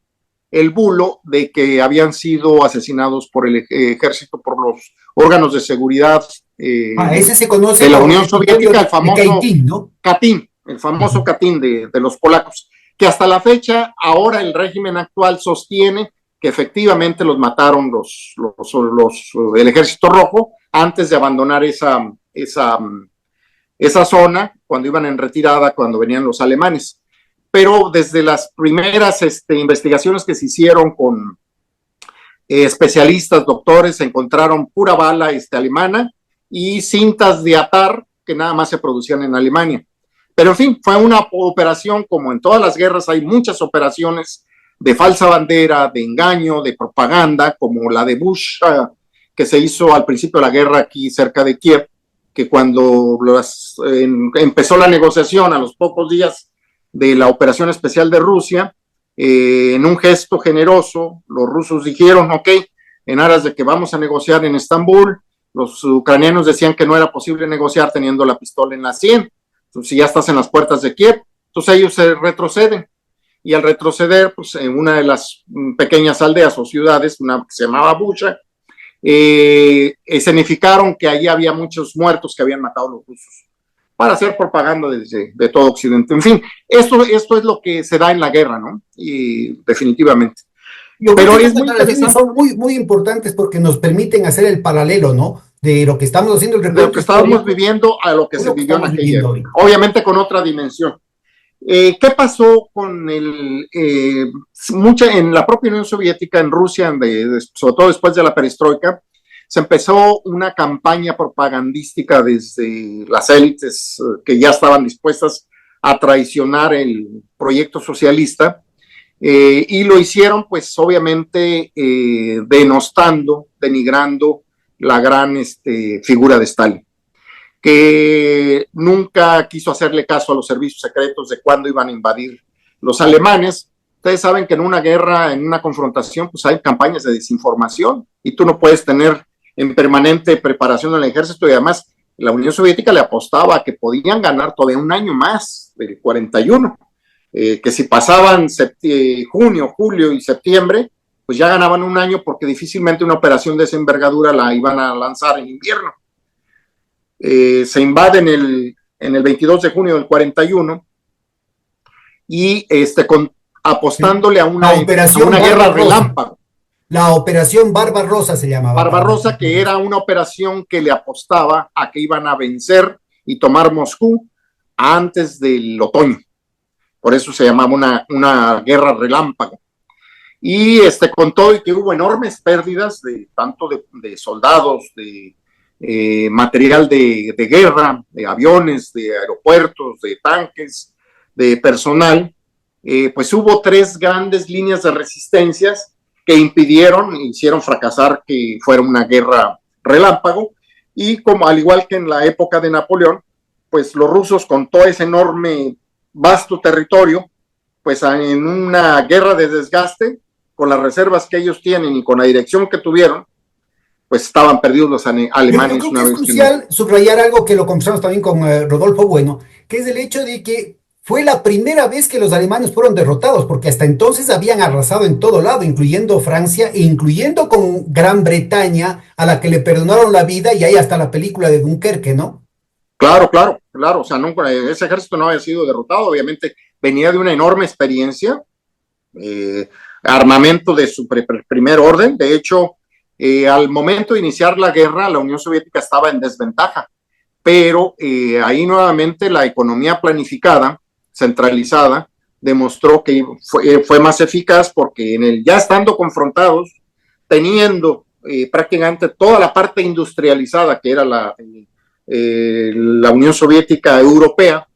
Speaker 2: el bulo de que habían sido asesinados por el ejército, por los órganos de seguridad
Speaker 1: ese se conoce
Speaker 2: de la Unión Soviética, el famoso
Speaker 1: Katyn, ¿no?
Speaker 2: Katyn, el famoso Katyn de los polacos, que hasta la fecha, ahora el régimen actual sostiene que efectivamente los mataron el Ejército Rojo antes de abandonar esa zona, cuando iban en retirada, cuando venían los alemanes. Pero desde las primeras investigaciones que se hicieron con especialistas, doctores, se encontraron pura bala alemana y cintas de atar que nada más se producían en Alemania. Pero en fin, fue una operación, como en todas las guerras hay muchas operaciones de falsa bandera, de engaño, de propaganda, como la de Bush, que se hizo al principio de la guerra aquí cerca de Kiev, que cuando empezó la negociación a los pocos días de la operación especial de Rusia, en un gesto generoso, los rusos dijeron, ok, en aras de que vamos a negociar en Estambul, los ucranianos decían que no era posible negociar teniendo la pistola en la 100. Entonces, si ya estás en las puertas de Kiev, entonces ellos se retroceden. Y al retroceder, pues en una de las pequeñas aldeas o ciudades, una que se llamaba Bucha, escenificaron que allí había muchos muertos que habían matado los rusos para hacer propaganda de todo Occidente. En fin, esto es lo que se da en la guerra, ¿no? Y definitivamente.
Speaker 1: Yo creo
Speaker 2: Pero
Speaker 1: que
Speaker 2: es
Speaker 1: estas
Speaker 2: muy
Speaker 1: declaraciones
Speaker 2: interesante
Speaker 1: son muy, muy importantes porque nos permiten hacer el paralelo, ¿no? De lo que estamos haciendo, el
Speaker 2: de lo
Speaker 1: recuento
Speaker 2: que estábamos
Speaker 1: histórico,
Speaker 2: viviendo a lo que
Speaker 1: con
Speaker 2: se
Speaker 1: lo que
Speaker 2: vivió en
Speaker 1: estamos
Speaker 2: aquella
Speaker 1: viviendo
Speaker 2: época,
Speaker 1: ahorita.
Speaker 2: obviamente con otra dimensión. ¿Qué pasó con en la propia Unión Soviética, en Rusia, sobre todo después de la perestroika, se empezó una campaña propagandística desde las élites que ya estaban dispuestas a traicionar el proyecto socialista, y lo hicieron pues obviamente denostando, denigrando la gran figura de Stalin, que nunca quiso hacerle caso a los servicios secretos de cuándo iban a invadir los alemanes. Ustedes saben que en una guerra, en una confrontación, pues hay campañas de desinformación y tú no puedes tener en permanente preparación del ejército, y además la Unión Soviética le apostaba a que podían ganar todavía un año más del 41, que si pasaban junio, julio y septiembre, pues ya ganaban un año, porque difícilmente una operación de esa envergadura la iban a lanzar en invierno. Se invade en el 22 de junio del 41 y apostándole a
Speaker 1: La operación
Speaker 2: una guerra
Speaker 1: Barbarossa,
Speaker 2: relámpago.
Speaker 1: la operación Barbarossa se llamaba.
Speaker 2: Barbarossa, que era una operación que le apostaba a que iban a vencer y tomar Moscú antes del otoño. Por eso se llamaba una guerra relámpago. Y con todo y que hubo enormes pérdidas tanto de soldados, de material de guerra, de aviones, de aeropuertos, de tanques, de personal, pues hubo 3 grandes líneas de resistencias que hicieron fracasar que fuera una guerra relámpago. Y como al igual que en la época de Napoleón, pues los rusos, con todo ese enorme, vasto territorio, pues en una guerra de desgaste, con las reservas que ellos tienen y con la dirección que tuvieron, pues estaban perdidos los
Speaker 1: Yo
Speaker 2: alemanes
Speaker 1: creo que
Speaker 2: una
Speaker 1: es
Speaker 2: vez que no.
Speaker 1: crucial subrayar algo que lo conversamos también con Rodolfo Bueno, que es el hecho de que fue la primera vez que los alemanes fueron derrotados, porque hasta entonces habían arrasado en todo lado, incluyendo Francia e incluyendo con Gran Bretaña, a la que le perdonaron la vida, y hay hasta la película de Dunkerque, ¿no?
Speaker 2: Claro, claro, claro. O sea, nunca, ese ejército no había sido derrotado. Obviamente venía de una enorme experiencia, eh, armamento de su primer orden. De hecho, al momento de iniciar la guerra, la Unión Soviética estaba en desventaja, pero ahí nuevamente la economía planificada, centralizada, demostró que fue más eficaz, porque ya estando confrontados, teniendo prácticamente toda la parte industrializada que era la Unión Soviética europea,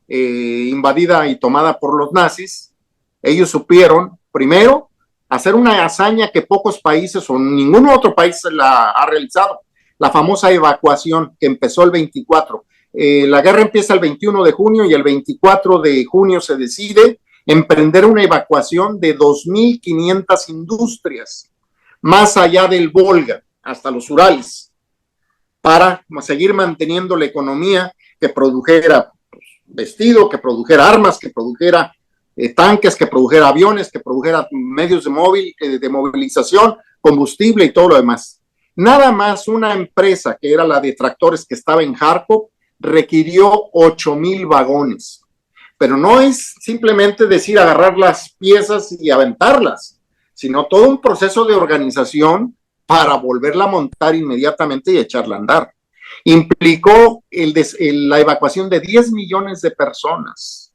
Speaker 2: invadida y tomada por los nazis, ellos supieron, primero, hacer una hazaña que pocos países o ningún otro país la ha realizado, la famosa evacuación que empezó el 24. La guerra empieza el 21 de junio y el 24 de junio se decide emprender una evacuación de 2.500 industrias, más allá del Volga, hasta los Urales, para seguir manteniendo la economía, que produjera vestido, que produjera armas, que produjera tanques, que produjera aviones, que produjera medios de movilización, combustible y todo lo demás. Nada más una empresa, que era la de tractores que estaba en Kharkov, requirió 8,000 vagones. Pero no es simplemente decir agarrar las piezas y aventarlas, sino todo un proceso de organización para volverla a montar inmediatamente y echarla a andar. Implicó la evacuación de 10 millones de personas,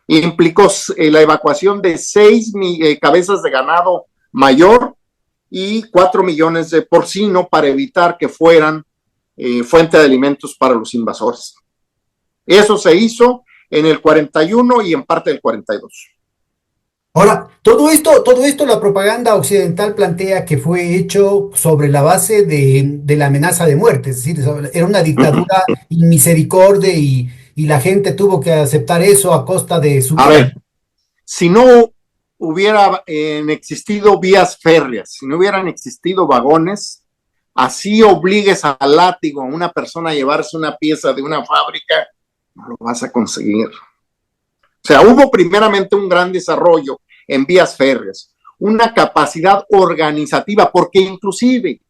Speaker 2: implicó la evacuación de 6 cabezas de ganado mayor y 4 millones de porcino, para evitar que fueran fuente de alimentos para los invasores. Eso se hizo en el 41 y en parte del 42.
Speaker 1: Ahora, todo esto la propaganda occidental plantea que fue hecho sobre la base de la amenaza de muerte, es decir, era una dictadura inmisericordia y la gente tuvo que aceptar eso a costa de su
Speaker 2: A
Speaker 1: vida.
Speaker 2: ver, si no hubiera existido vías férreas, si no hubieran existido vagones, así obligues al látigo a una persona a llevarse una pieza de una fábrica, no lo vas a conseguir. O sea, hubo primeramente un gran desarrollo en vías férreas, una capacidad organizativa, porque inclusive,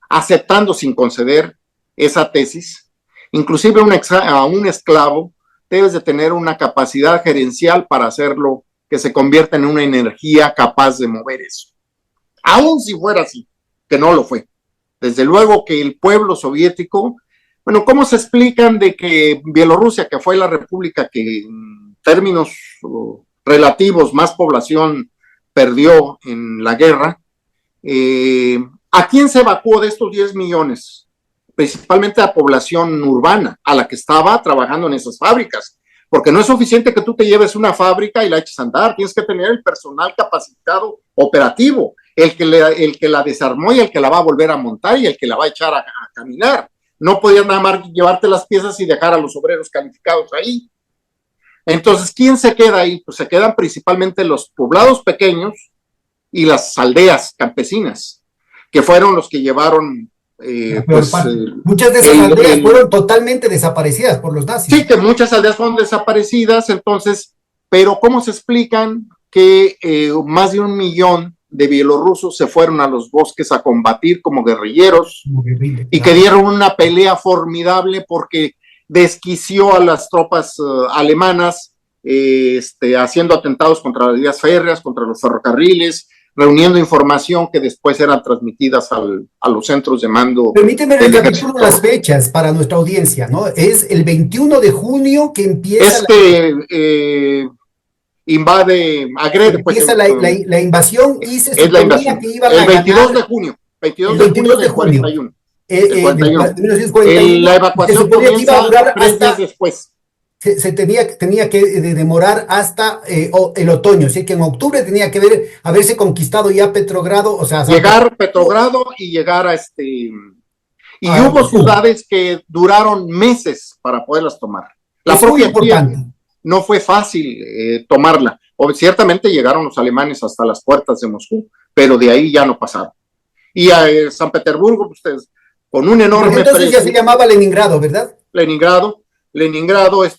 Speaker 2: aceptando sin conceder esa tesis, inclusive a un esclavo debes de tener una capacidad gerencial para hacerlo que se convierta en una energía capaz de mover eso. Aún si fuera así, que no lo fue. Desde luego que el pueblo soviético, bueno, ¿cómo se explican de que Bielorrusia, que fue la república que en términos relativos más población perdió en la guerra, ¿a quién se evacuó de estos 10 millones? Principalmente a población urbana, a la que estaba trabajando en esas fábricas, porque no es suficiente que tú te lleves una fábrica y la eches a andar, tienes que tener el personal capacitado operativo, el que la desarmó y el que la va a volver a montar y el que la va a echar a caminar. No podías nada más llevarte las piezas y dejar a los obreros calificados ahí. Entonces, ¿quién se queda ahí? Pues se quedan principalmente los poblados pequeños y las aldeas campesinas, que fueron los que llevaron,
Speaker 1: Muchas de esas aldeas fueron totalmente desaparecidas por los nazis.
Speaker 2: Sí, que muchas aldeas fueron desaparecidas, entonces, pero ¿cómo se explican que más de 1 millón de bielorrusos se fueron a los bosques a combatir como guerrilleros y que dieron una pelea formidable porque desquició a las tropas alemanas haciendo atentados contra las vías férreas, contra los ferrocarriles, reuniendo información que después eran transmitidas a los centros de mando.
Speaker 1: Permíteme recapitular las fechas para nuestra audiencia, ¿no? Es el 21 de junio que empieza
Speaker 2: agrede.
Speaker 1: Empieza la invasión y se
Speaker 2: suponía
Speaker 1: que iban
Speaker 2: a ganar. El 22 de junio. 22 de junio del 41. La evacuación comienza 3 días después.
Speaker 1: Se tenía que demorar hasta el otoño, así que en octubre tenía que haberse conquistado ya Petrogrado, o sea,
Speaker 2: llegar Petrogrado y llegar a y hubo ciudades que duraron meses para poderlas tomar. La propia Kiev no fue fácil tomarla. Ciertamente llegaron los alemanes hasta las puertas de Moscú, pero de ahí ya no pasaron. Y a San Petersburgo, ustedes, con un enorme
Speaker 1: precio. Entonces ya se llamaba Leningrado, ¿verdad?
Speaker 2: Leningrado,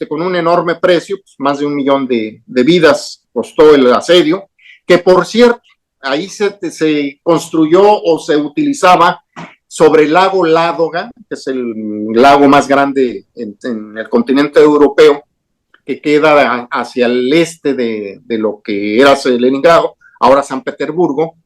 Speaker 2: con un enorme precio, pues más de 1 millón de vidas costó el asedio, que por cierto, ahí se construyó o se utilizaba sobre el lago Ládoga, que es el lago más grande en el continente europeo, que queda hacia el este de lo que era Leningrado, ahora San Petersburgo.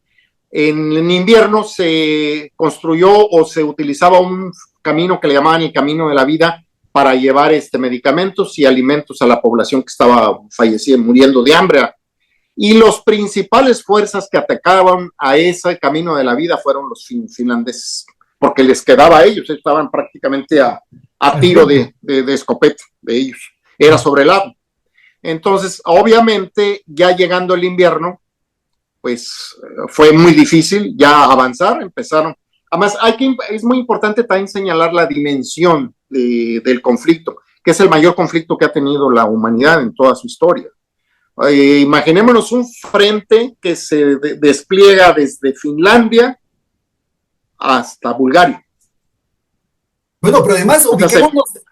Speaker 2: En invierno se construyó o se utilizaba un camino que le llamaban el Camino de la Vida, para llevar medicamentos y alimentos a la población que estaba falleciendo, muriendo de hambre. Y los principales fuerzas que atacaban a ese Camino de la Vida fueron los finlandeses, porque les quedaba a ellos, estaban prácticamente a tiro de escopeta de ellos, era sobre el lago. Entonces, obviamente, ya llegando el invierno, pues fue muy difícil ya avanzar, empezaron. Además, es muy importante también señalar la dimensión del conflicto, que es el mayor conflicto que ha tenido la humanidad en toda su historia. Imaginémonos un frente que se despliega desde Finlandia hasta Bulgaria.
Speaker 1: Bueno, pero además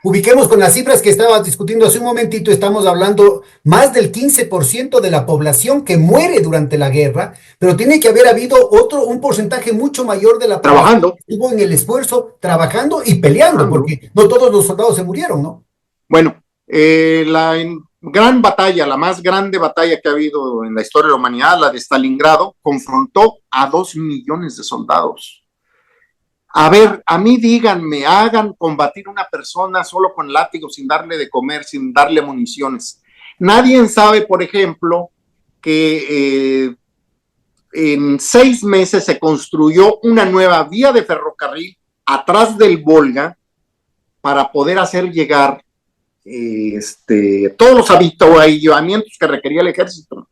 Speaker 1: ubiquemos con las cifras que estaba discutiendo hace un momentito, estamos hablando más del 15% de la población que muere durante la guerra, pero tiene que haber habido un porcentaje mucho mayor de la
Speaker 2: población
Speaker 1: que estuvo en el esfuerzo, trabajando y peleando, porque no todos los soldados se murieron, ¿no?
Speaker 2: Bueno, la gran batalla, la más grande batalla que ha habido en la historia de la humanidad, la de Stalingrado, confrontó a 2 millones de soldados. A ver, a mí díganme, hagan combatir una persona solo con látigo, sin darle de comer, sin darle municiones. Nadie sabe, por ejemplo, que en 6 meses se construyó una nueva vía de ferrocarril atrás del Volga para poder hacer llegar todos los avituallamientos que requería el ejército,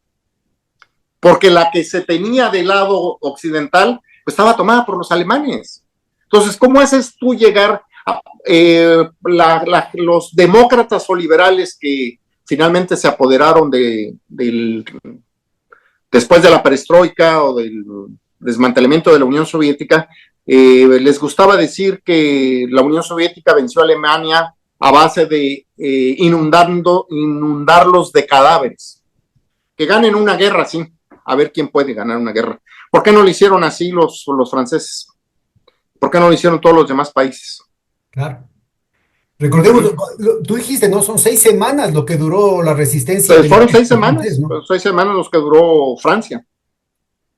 Speaker 2: porque la que se tenía del lado occidental pues estaba tomada por los alemanes. Entonces, ¿cómo haces tú llegar a los demócratas o liberales que finalmente se apoderaron después de la perestroika o del desmantelamiento de la Unión Soviética? Les gustaba decir que la Unión Soviética venció a Alemania a base de inundarlos de cadáveres. Que ganen una guerra, sí, a ver quién puede ganar una guerra. ¿Por qué no lo hicieron así los franceses? ¿Por qué no lo hicieron todos los demás países?
Speaker 1: Claro. Recordemos, tú dijiste, ¿no? Son 6 semanas lo que duró la resistencia
Speaker 2: Pues
Speaker 1: del
Speaker 2: fueron
Speaker 1: ejército francés, ¿no?
Speaker 2: 6 semanas los que duró Francia.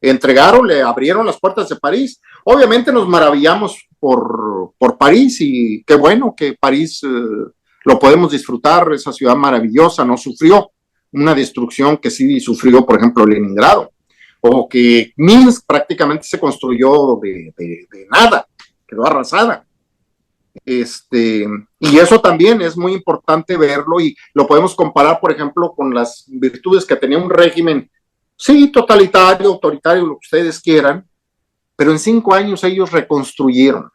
Speaker 2: Entregaron, le abrieron las puertas de París. Obviamente nos maravillamos por París y qué bueno que París lo podemos disfrutar, esa ciudad maravillosa, no sufrió una destrucción que sí sufrió, por ejemplo, Leningrado, o que Minsk prácticamente se construyó de nada, quedó arrasada. Y eso también es muy importante verlo y lo podemos comparar, por ejemplo, con las virtudes que tenía un régimen, sí, totalitario, autoritario, lo que ustedes quieran, pero en 5 años ellos reconstruyeron.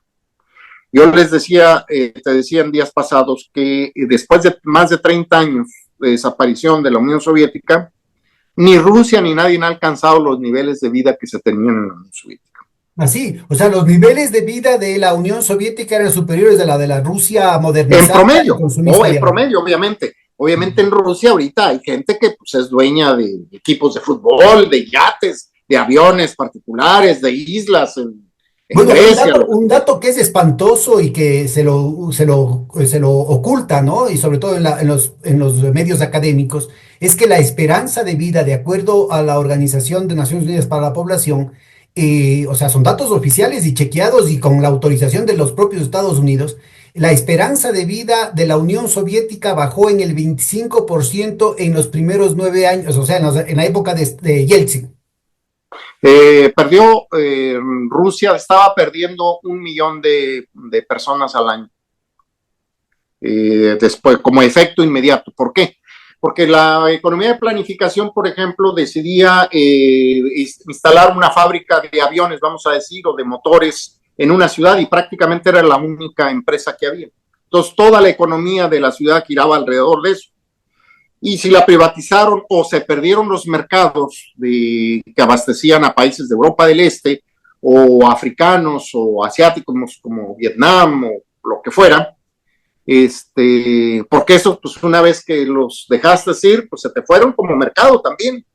Speaker 2: Yo les decía, te decía en días pasados, que después de más de 30 años de desaparición de la Unión Soviética, ni Rusia ni nadie ha alcanzado los niveles de vida que se tenían en la Unión Soviética.
Speaker 1: Así, o sea, los niveles de vida de la Unión Soviética eran superiores a la de la Rusia
Speaker 2: En
Speaker 1: modernizada y
Speaker 2: promedio,
Speaker 1: consumista de ahora.
Speaker 2: obviamente. Obviamente en Rusia ahorita hay gente que pues, es dueña de equipos de fútbol, de yates, de aviones particulares, de islas en
Speaker 1: Bueno,
Speaker 2: Grecia.
Speaker 1: un dato que es espantoso y que se lo oculta, ¿no? Y sobre todo en los medios académicos, es que la esperanza de vida, de acuerdo a la Organización de Naciones Unidas para la Población, o sea, son datos oficiales y chequeados y con la autorización de los propios Estados Unidos, la esperanza de vida de la Unión Soviética bajó en el 25% en los primeros 9 años, o sea, en la época de Yeltsin.
Speaker 2: Perdió, Rusia estaba perdiendo 1 millón de personas al año, después, como efecto inmediato. ¿Por qué? Porque la economía de planificación, por ejemplo, decidía instalar una fábrica de aviones, vamos a decir, o de motores en una ciudad y prácticamente era la única empresa que había. Entonces, toda la economía de la ciudad giraba alrededor de eso. Y si la privatizaron o se perdieron los mercados que abastecían a países de Europa del Este o africanos o asiáticos como Vietnam o lo que fuera, porque eso, pues una vez que los dejaste ir, pues se te fueron como mercado también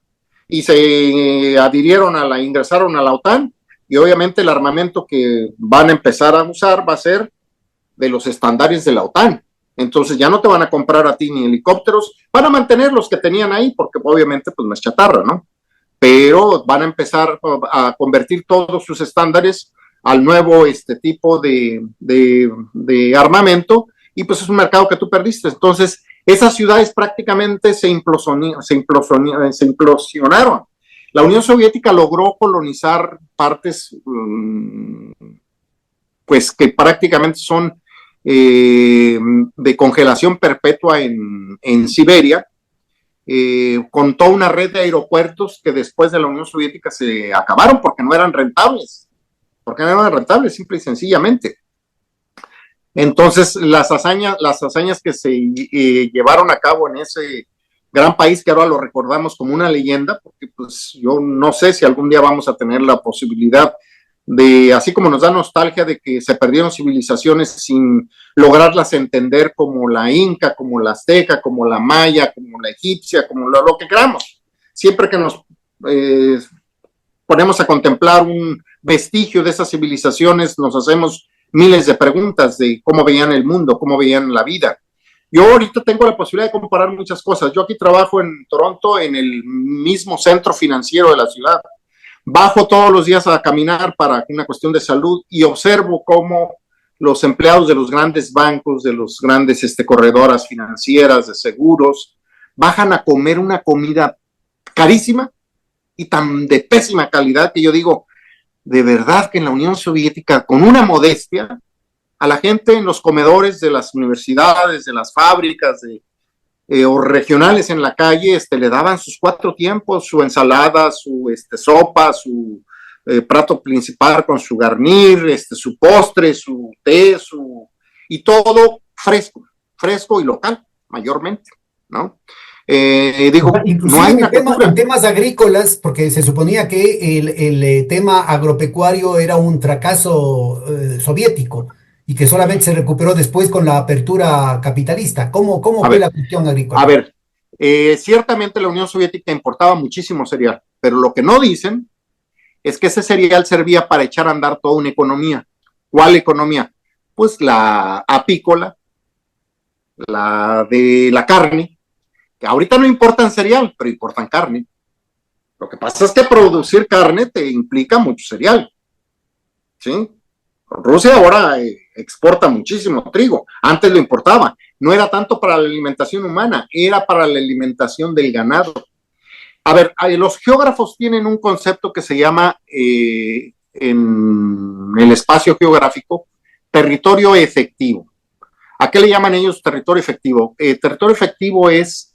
Speaker 2: y se ingresaron a la OTAN y obviamente el armamento que van a empezar a usar va a ser de los estándares de la OTAN. Entonces ya no te van a comprar a ti ni helicópteros, van a mantener los que tenían ahí, porque obviamente pues no es chatarra, ¿no? Pero van a empezar a convertir todos sus estándares al nuevo tipo de armamento, y pues es un mercado que tú perdiste. Entonces, esas ciudades prácticamente se implosionaron. La Unión Soviética logró colonizar partes, pues que prácticamente son de congelación perpetua en Siberia, con toda una red de aeropuertos que después de la Unión Soviética se acabaron porque no eran rentables, simple y sencillamente. Entonces, las hazañas que se llevaron a cabo en ese gran país, que ahora lo recordamos como una leyenda, porque pues yo no sé si algún día vamos a tener la posibilidad de, así como nos da nostalgia de que se perdieron civilizaciones sin lograrlas entender, como la inca, como la azteca, como la maya, como la egipcia, como lo que queramos. Siempre que nos ponemos a contemplar un vestigio de esas civilizaciones, nos hacemos miles de preguntas de cómo veían el mundo, cómo veían la vida. Yo ahorita tengo la posibilidad de comparar muchas cosas. Yo aquí trabajo en Toronto, en el mismo centro financiero de la ciudad. Bajo todos los días a caminar para una cuestión de salud y observo cómo los empleados de los grandes bancos, de los grandes corredoras financieras, de seguros, bajan a comer una comida carísima y tan de pésima calidad que yo digo, de verdad que en la Unión Soviética, con una modestia, A la gente en los comedores de las universidades, de las fábricas, o regionales en la calle, le daban sus 4 tiempos, su ensalada, su sopa, su plato principal con su garnir, su postre, su té, y todo fresco, fresco y local, mayormente, ¿no? Digo, no
Speaker 1: Inclusive
Speaker 2: hay
Speaker 1: en,
Speaker 2: una
Speaker 1: en
Speaker 2: cultura.
Speaker 1: temas agrícolas, porque se suponía que el tema agropecuario era un fracaso soviético y que solamente se recuperó después con la apertura capitalista. ¿Cómo
Speaker 2: A
Speaker 1: fue
Speaker 2: ver,
Speaker 1: la cuestión
Speaker 2: a
Speaker 1: agrícola?
Speaker 2: ver, ciertamente la Unión Soviética importaba muchísimo cereal, pero lo que no dicen es que ese cereal servía para echar a andar toda una economía. ¿Cuál economía? Pues la apícola, la de la carne, que ahorita no importan cereal, pero importan carne. Lo que pasa es que producir carne te implica mucho cereal, ¿sí? Rusia ahora exporta muchísimo trigo, antes lo importaba, no era tanto para la alimentación humana, era para la alimentación del ganado. A ver, los geógrafos tienen un concepto que se llama en el espacio geográfico territorio efectivo. ¿A qué le llaman ellos territorio efectivo? Territorio efectivo es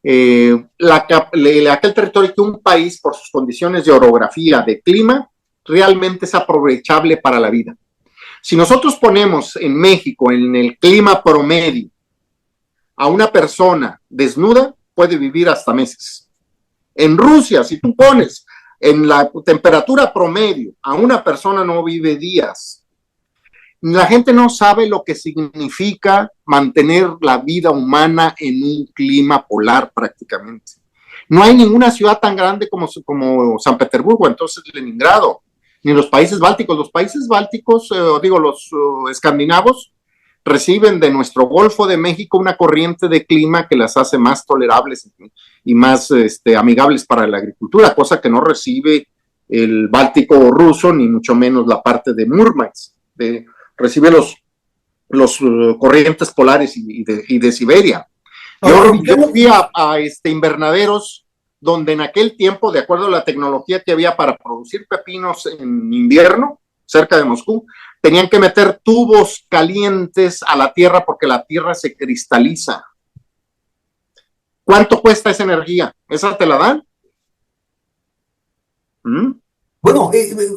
Speaker 2: aquel territorio que un país, por sus condiciones de orografía, de clima, realmente es aprovechable para la vida. Si nosotros ponemos en México, en el clima promedio, a una persona desnuda, puede vivir hasta meses. En Rusia, si tú pones en la temperatura promedio a una persona, no vive días. La gente no sabe lo que significa mantener la vida humana en un clima polar prácticamente. No hay ninguna ciudad tan grande como San Petersburgo, entonces Leningrado, ni los países bálticos. Los países bálticos, los escandinavos, reciben de nuestro Golfo de México una corriente de clima que las hace más tolerables y más amigables para la agricultura, cosa que no recibe el Báltico ruso, ni mucho menos la parte de Murmansk. Recibe los corrientes polares y de Siberia.
Speaker 1: Ahora,
Speaker 2: Yo fui a invernaderos donde en aquel tiempo, de acuerdo a la tecnología que había para producir pepinos en invierno, cerca de Moscú, tenían que meter tubos calientes a la tierra porque la tierra se cristaliza. ¿Cuánto cuesta esa energía? ¿Esa te la dan? ¿Mm?
Speaker 1: bueno,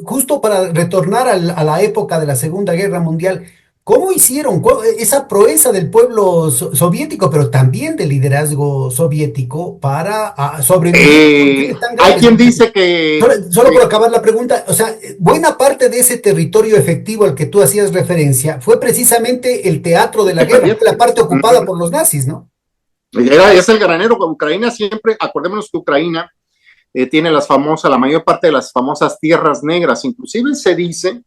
Speaker 1: justo para retornar a la época de la Segunda Guerra Mundial, ¿cómo hicieron esa proeza del pueblo soviético, pero también del liderazgo soviético para sobrevivir a condiciones tan
Speaker 2: Hay
Speaker 1: graves?
Speaker 2: quien
Speaker 1: Porque
Speaker 2: dice que,
Speaker 1: solo por acabar la pregunta, o sea, buena parte de ese territorio efectivo al que tú hacías referencia fue precisamente el teatro de la guerra, fue la parte ocupada por los nazis, ¿no?
Speaker 2: es el granero. Ucrania siempre, acordémonos que Ucrania tiene la mayor parte de las famosas tierras negras. Inclusive se dice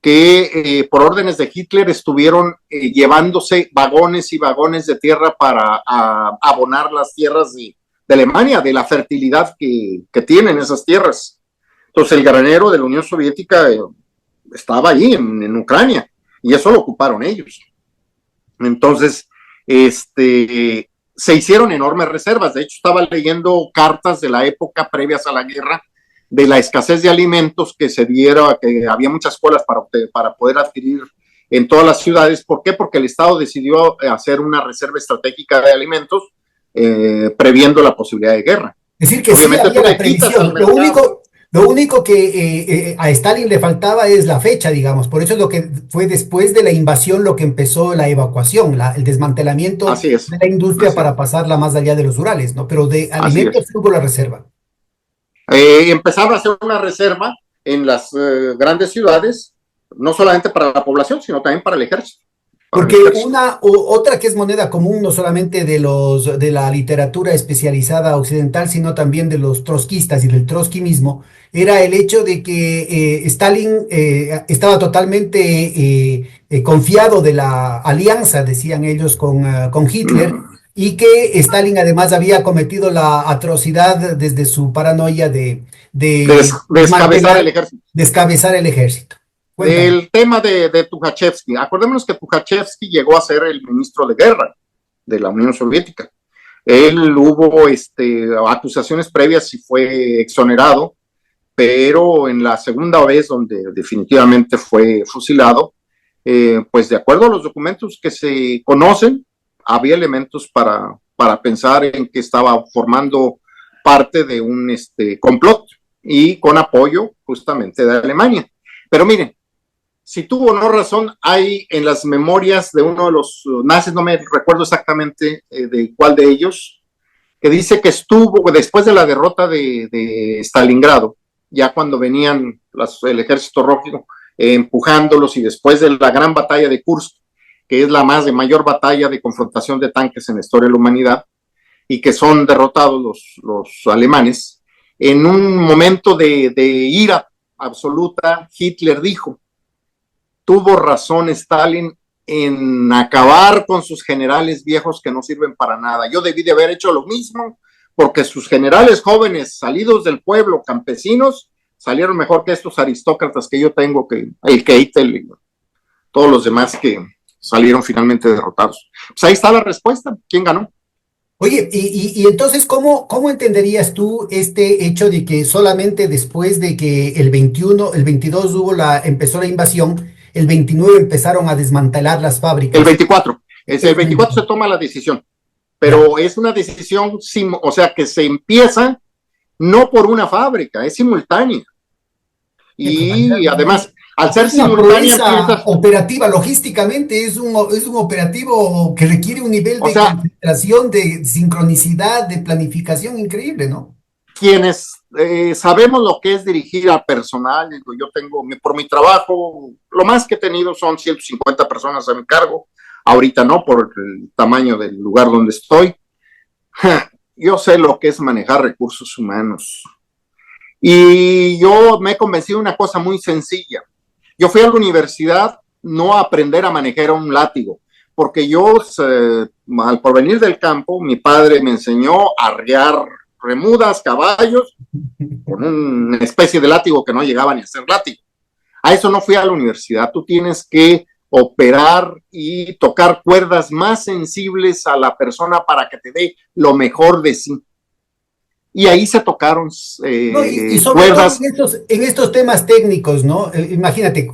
Speaker 2: que por órdenes de Hitler estuvieron llevándose vagones y vagones de tierra para abonar las tierras de Alemania, de la fertilidad que tienen esas tierras. Entonces el granero de la Unión Soviética estaba ahí en Ucrania y eso lo ocuparon ellos. Entonces, se hicieron enormes reservas. De hecho, estaba leyendo cartas de la época previas a la guerra de la escasez de alimentos que se diera, que había muchas colas para poder adquirir en todas las ciudades. ¿Por qué? Porque el Estado decidió hacer una reserva estratégica de alimentos previendo la posibilidad de guerra.
Speaker 1: Es decir, que sí
Speaker 2: Obviamente
Speaker 1: había
Speaker 2: tú
Speaker 1: la
Speaker 2: le quitas al
Speaker 1: previsión.
Speaker 2: mercado.
Speaker 1: Lo único que a Stalin le faltaba es la fecha, digamos. Por eso es lo que fue después de la invasión lo que empezó la evacuación, el desmantelamiento
Speaker 2: Así es,
Speaker 1: de la industria
Speaker 2: así es,
Speaker 1: para pasarla más allá de los Urales, ¿no? Pero de
Speaker 2: así
Speaker 1: alimentos
Speaker 2: es.
Speaker 1: hubo la reserva.
Speaker 2: Empezaron a hacer una reserva en las grandes ciudades, no solamente para la población, sino también para el ejército. Para el
Speaker 1: Porque
Speaker 2: ejército.
Speaker 1: otra que es moneda común, no solamente de la literatura especializada occidental, sino también de los trotskistas y del trotskismo, era el hecho de que Stalin estaba totalmente confiado de la alianza, decían ellos, con Hitler, y que Stalin además había cometido la atrocidad desde su paranoia de
Speaker 2: Descabezar el
Speaker 1: desmantelar,
Speaker 2: ejército.
Speaker 1: descabezar el ejército. Cuéntame.
Speaker 2: El tema de Tukhachevsky. Acordémonos que Tukhachevsky llegó a ser el ministro de guerra de la Unión Soviética. Él hubo acusaciones previas y fue exonerado, pero en la segunda vez, donde definitivamente fue fusilado, pues de acuerdo a los documentos que se conocen, había elementos para pensar en que estaba formando parte de un complot y con apoyo justamente de Alemania. Pero miren, si tuvo o no razón, hay en las memorias de uno de los nazis, no me recuerdo exactamente de cuál de ellos, que dice que estuvo después de la derrota de Stalingrado, ya cuando venían el ejército rojo empujándolos, y después de la gran batalla de Kursk, que es la mayor batalla de confrontación de tanques en la historia de la humanidad, y que son derrotados los alemanes, en un momento de ira absoluta, Hitler dijo: tuvo razón Stalin en acabar con sus generales viejos que no sirven para nada. Yo debí de haber hecho lo mismo, porque sus generales jóvenes, salidos del pueblo, campesinos, salieron mejor que estos aristócratas que yo tengo, que el Keitel y todos los demás que salieron finalmente derrotados. Pues ahí está la respuesta. ¿Quién ganó?
Speaker 1: Oye, y entonces, ¿cómo entenderías tú este hecho de que solamente después de que el 21, el 22 empezó la invasión, el 29 empezaron a desmantelar las
Speaker 2: El
Speaker 1: fábricas?
Speaker 2: 24. El 24 se toma la decisión, pero es una decisión, o sea, que se empieza no por una fábrica, es simultánea. Y además, al ser simultánea,
Speaker 1: empieza operativa, logísticamente es un operativo que requiere un nivel de concentración, de sincronicidad, de planificación increíble, ¿no?
Speaker 2: Quienes sabemos lo que es dirigir a personal, yo tengo, por mi trabajo, lo más que he tenido son 150 personas a mi cargo, ahorita no, por el tamaño del lugar donde estoy. Yo sé lo que es manejar recursos humanos. Y yo me he convencido de una cosa muy sencilla. Yo fui a la universidad no a aprender a manejar un látigo, porque yo, al provenir del campo, mi padre me enseñó a arriar remudas, caballos, con una especie de látigo que no llegaba ni a ser látigo. A eso no fui a la universidad. Tú tienes que operar y tocar cuerdas más sensibles a la persona para que te dé lo mejor de sí. Y ahí se tocaron
Speaker 1: No, y sobre todo
Speaker 2: cuerdas.
Speaker 1: en estos temas técnicos, ¿no? Imagínate,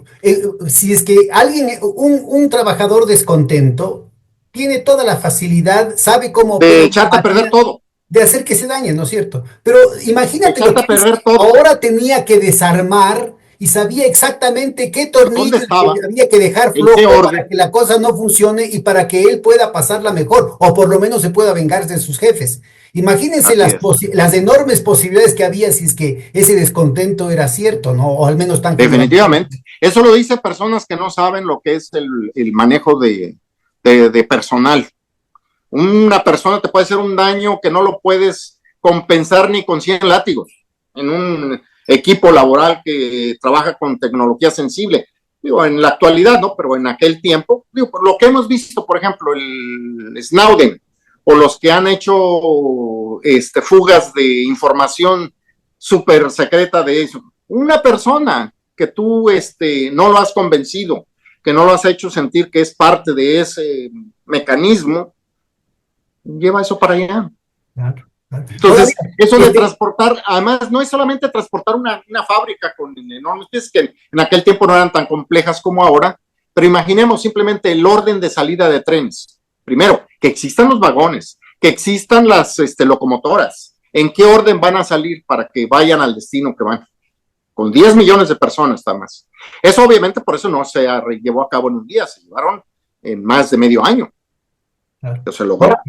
Speaker 1: si es que alguien, un trabajador descontento, tiene toda la facilidad, sabe cómo
Speaker 2: De
Speaker 1: opera una
Speaker 2: echarte a perder
Speaker 1: máquina,
Speaker 2: todo.
Speaker 1: de hacer que se dañe, ¿no es cierto? Pero
Speaker 2: De
Speaker 1: imagínate lo
Speaker 2: echarte
Speaker 1: que
Speaker 2: a perder todo.
Speaker 1: ahora tenía que desarmar y sabía exactamente qué
Speaker 2: ¿Dónde
Speaker 1: tornillo
Speaker 2: estaba?
Speaker 1: había que dejar
Speaker 2: ¿En qué
Speaker 1: flojo para
Speaker 2: orden?
Speaker 1: que la cosa no funcione y para que él pueda pasarla mejor, o por lo menos se pueda vengar de sus jefes. Imagínense
Speaker 2: Así es.
Speaker 1: las enormes posibilidades que había si es que ese descontento era cierto, ¿no? O al menos tan generalizado.
Speaker 2: Definitivamente. Eso lo dicen personas que no saben lo que es el manejo de personal. Una persona te puede hacer un daño que no lo puedes compensar ni con 100 látigos en un equipo laboral que trabaja con tecnología sensible. Digo, en la actualidad, ¿no? Pero en aquel tiempo, digo, por lo que hemos visto, por ejemplo, el Snowden, o los que han hecho fugas de información súper secreta de eso. Una persona que tú no lo has convencido, que no lo has hecho sentir que es parte de ese mecanismo, lleva eso para allá.
Speaker 1: Claro, claro. Ahora,
Speaker 2: Entonces,
Speaker 1: mira,
Speaker 2: eso de transportar, además, no es solamente transportar una fábrica con enormes piezas, que en aquel tiempo no eran tan complejas como ahora, pero imaginemos simplemente el orden de salida de trenes. Primero, que existan los vagones, que existan las locomotoras, en qué orden van a salir para que vayan al destino que van, con 10 millones de personas, está más. Eso obviamente por eso no se llevó a cabo en un día, se llevaron en más de medio año.
Speaker 1: claro.
Speaker 2: Se logró.
Speaker 1: Ahora,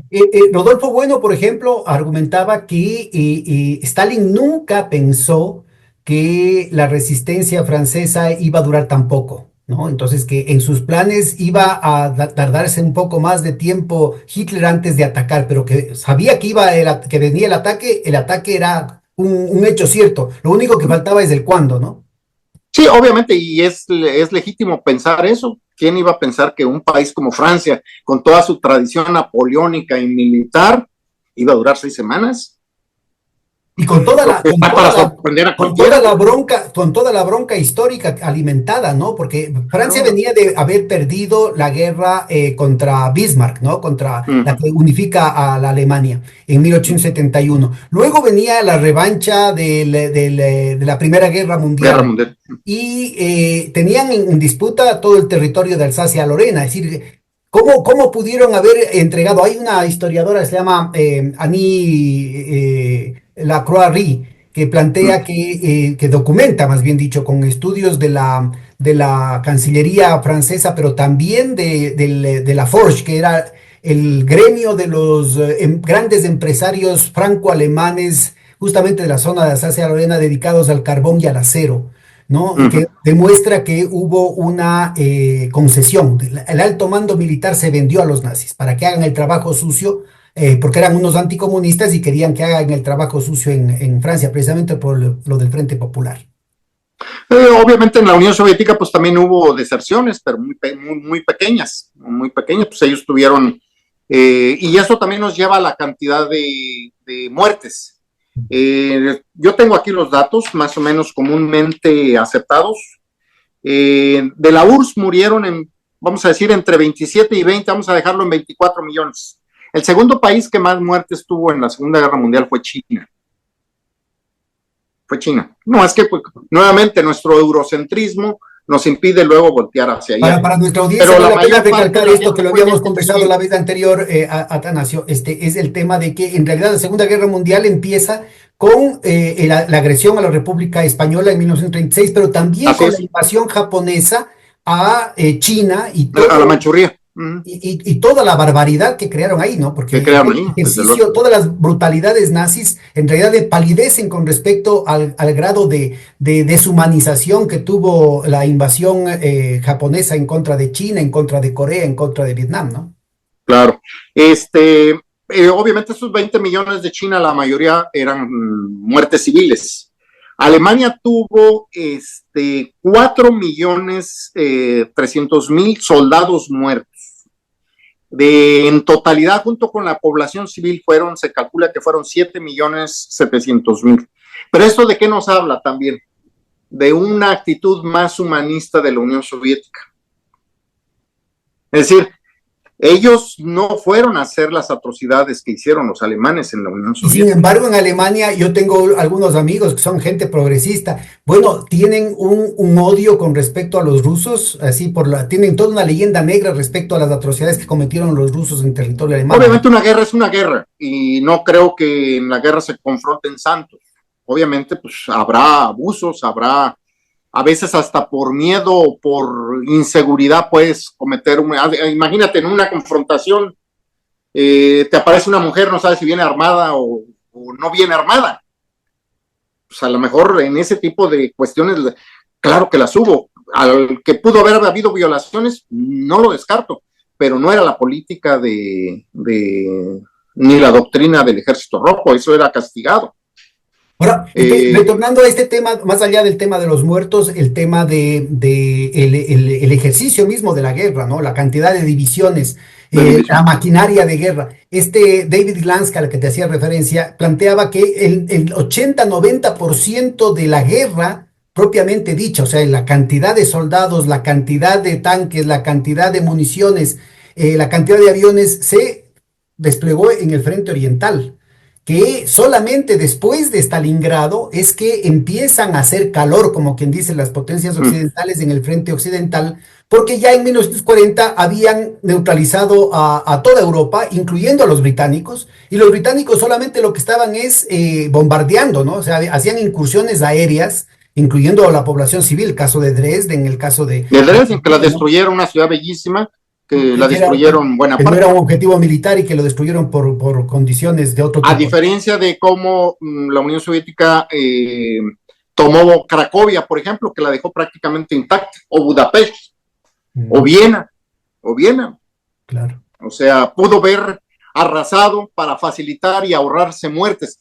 Speaker 1: Rodolfo Bueno, por ejemplo, argumentaba que Stalin nunca pensó que la resistencia francesa iba a durar tan poco, ¿no? Entonces, que en sus planes iba a tardarse un poco más de tiempo Hitler antes de atacar, pero que sabía que que venía el ataque era un hecho cierto. Lo único que faltaba es el cuándo, ¿no?
Speaker 2: Sí, obviamente, y es legítimo pensar eso. ¿Quién iba a pensar que un país como Francia, con toda su tradición napoleónica y militar, iba a durar 6 semanas?
Speaker 1: Y con toda
Speaker 2: Creo
Speaker 1: la,
Speaker 2: que está para sorprender a
Speaker 1: con toda
Speaker 2: cualquiera.
Speaker 1: la bronca, con toda la bronca histórica alimentada, ¿no? Porque Francia
Speaker 2: Claro.
Speaker 1: venía de haber perdido la guerra contra Bismarck, ¿no? Contra la
Speaker 2: Ujú.
Speaker 1: que unifica a la Alemania en 1871. Luego venía la revancha de la Primera Guerra
Speaker 2: Guerra
Speaker 1: Mundial
Speaker 2: Mundial.
Speaker 1: y tenían en disputa todo el territorio de Alsacia-Lorena. Es decir, ¿cómo pudieron haber entregado? Hay una historiadora que se llama Annie Lacroix, que plantea que documenta, más bien dicho, con estudios de la Cancillería francesa, pero también de la Forge, que era el gremio de los grandes empresarios franco-alemanes, justamente de la zona de Alsacia-Lorena, dedicados al carbón y al acero. ¿No? Y que
Speaker 2: Ujú.
Speaker 1: demuestra que hubo una concesión. El alto mando militar se vendió a los nazis para que hagan el trabajo sucio, porque eran unos anticomunistas y querían que hagan el trabajo sucio en Francia, precisamente por lo del Frente Popular.
Speaker 2: Obviamente en la Unión Soviética pues también hubo deserciones, pero muy pequeñas, muy pequeñas, pues ellos tuvieron, y eso también nos lleva a la cantidad de muertes. Yo tengo aquí los datos más o menos comúnmente aceptados. De la URSS murieron, vamos a decir, entre 27 y 20, vamos a dejarlo en 24 millones. El segundo país que más muertes tuvo en la Segunda Guerra Mundial fue China. Fue China. No, es que pues, nuevamente nuestro eurocentrismo nos impide luego voltear hacia allá.
Speaker 1: Para nuestra audiencia
Speaker 2: Pero
Speaker 1: vale
Speaker 2: la
Speaker 1: la pena
Speaker 2: mayor parte de
Speaker 1: recalcar
Speaker 2: la
Speaker 1: esto que
Speaker 2: muerte
Speaker 1: lo
Speaker 2: fue en
Speaker 1: habíamos
Speaker 2: este
Speaker 1: conversado la
Speaker 2: periodo.
Speaker 1: vez anterior, Atanasio, es el tema de que en realidad la Segunda Guerra Mundial empieza con la agresión a la República Española en 1936, pero también
Speaker 2: Así
Speaker 1: con la
Speaker 2: es,
Speaker 1: invasión japonesa a China y
Speaker 2: a la
Speaker 1: todo
Speaker 2: Manchuría,
Speaker 1: y toda la barbaridad que crearon ahí, ¿no?
Speaker 2: que
Speaker 1: Porque
Speaker 2: crearon
Speaker 1: el
Speaker 2: ahí, desde luego.
Speaker 1: ejercicio, todas las brutalidades nazis en realidad palidecen con respecto al grado de deshumanización que tuvo la invasión japonesa en contra de China, en contra de Corea, en contra de Vietnam, ¿no?
Speaker 2: Claro. Obviamente esos 20 millones de China, la mayoría eran muertes civiles. Alemania tuvo 4 millones 300 mil soldados muertos. En totalidad, junto con la población civil, se calcula que fueron 7 millones 700 mil. Pero esto de qué nos habla también? De una actitud más humanista de la Unión Soviética. Es decir, ellos no fueron a hacer las atrocidades que hicieron los alemanes en la Unión
Speaker 1: Y sin
Speaker 2: Soviética.
Speaker 1: embargo, en Alemania yo tengo algunos amigos que son gente progresista. Bueno, tienen un odio con respecto a los rusos, así tienen toda una leyenda negra respecto a las atrocidades que cometieron los rusos en territorio alemán, ¿no?
Speaker 2: Obviamente una guerra es una guerra y no creo que en la guerra se confronten santos. Obviamente pues habrá abusos, habrá a veces hasta por miedo o por inseguridad puedes cometer imagínate en una confrontación te aparece una mujer, no sabes si viene armada o no viene armada. Pues a lo mejor en ese tipo de cuestiones, claro que las hubo. Al que pudo haber habido violaciones, no lo descarto, pero no era la política ni la doctrina del Ejército Rojo, eso era castigado.
Speaker 1: Ahora,
Speaker 2: Eh,
Speaker 1: retornando a este tema, más allá del tema de los muertos, el tema el ejercicio mismo de la guerra, ¿no? La cantidad de divisiones,
Speaker 2: de
Speaker 1: la
Speaker 2: división.
Speaker 1: maquinaria de guerra. David Glanska, al que te hacía referencia, planteaba que el 80-90% de la guerra, propiamente dicha, o sea, la cantidad de soldados, la cantidad de tanques, la cantidad de municiones, la cantidad de aviones, se desplegó en el frente oriental, que solamente después de Stalingrado es que empiezan a hacer calor, como quien dice, las potencias
Speaker 2: Mm.
Speaker 1: occidentales en el frente occidental, porque ya en 1940 habían neutralizado a toda Europa, incluyendo a los británicos, y los británicos solamente lo que estaban es bombardeando, ¿no? O sea, hacían incursiones aéreas, incluyendo a la población civil, caso de Dresden, el caso
Speaker 2: De
Speaker 1: de
Speaker 2: Dresden, que la
Speaker 1: ¿no?
Speaker 2: destruyeron, una ciudad bellísima, que la
Speaker 1: Que
Speaker 2: destruyeron buena
Speaker 1: no era
Speaker 2: parte.
Speaker 1: un objetivo militar y que lo destruyeron por condiciones de otro
Speaker 2: A
Speaker 1: tipo.
Speaker 2: diferencia de cómo la Unión Soviética tomó Cracovia, por ejemplo, que la dejó prácticamente intacta, o Budapest, o
Speaker 1: Mm,
Speaker 2: Viena, o Viena.
Speaker 1: claro.
Speaker 2: O sea, pudo ver arrasado para facilitar y ahorrarse muertes.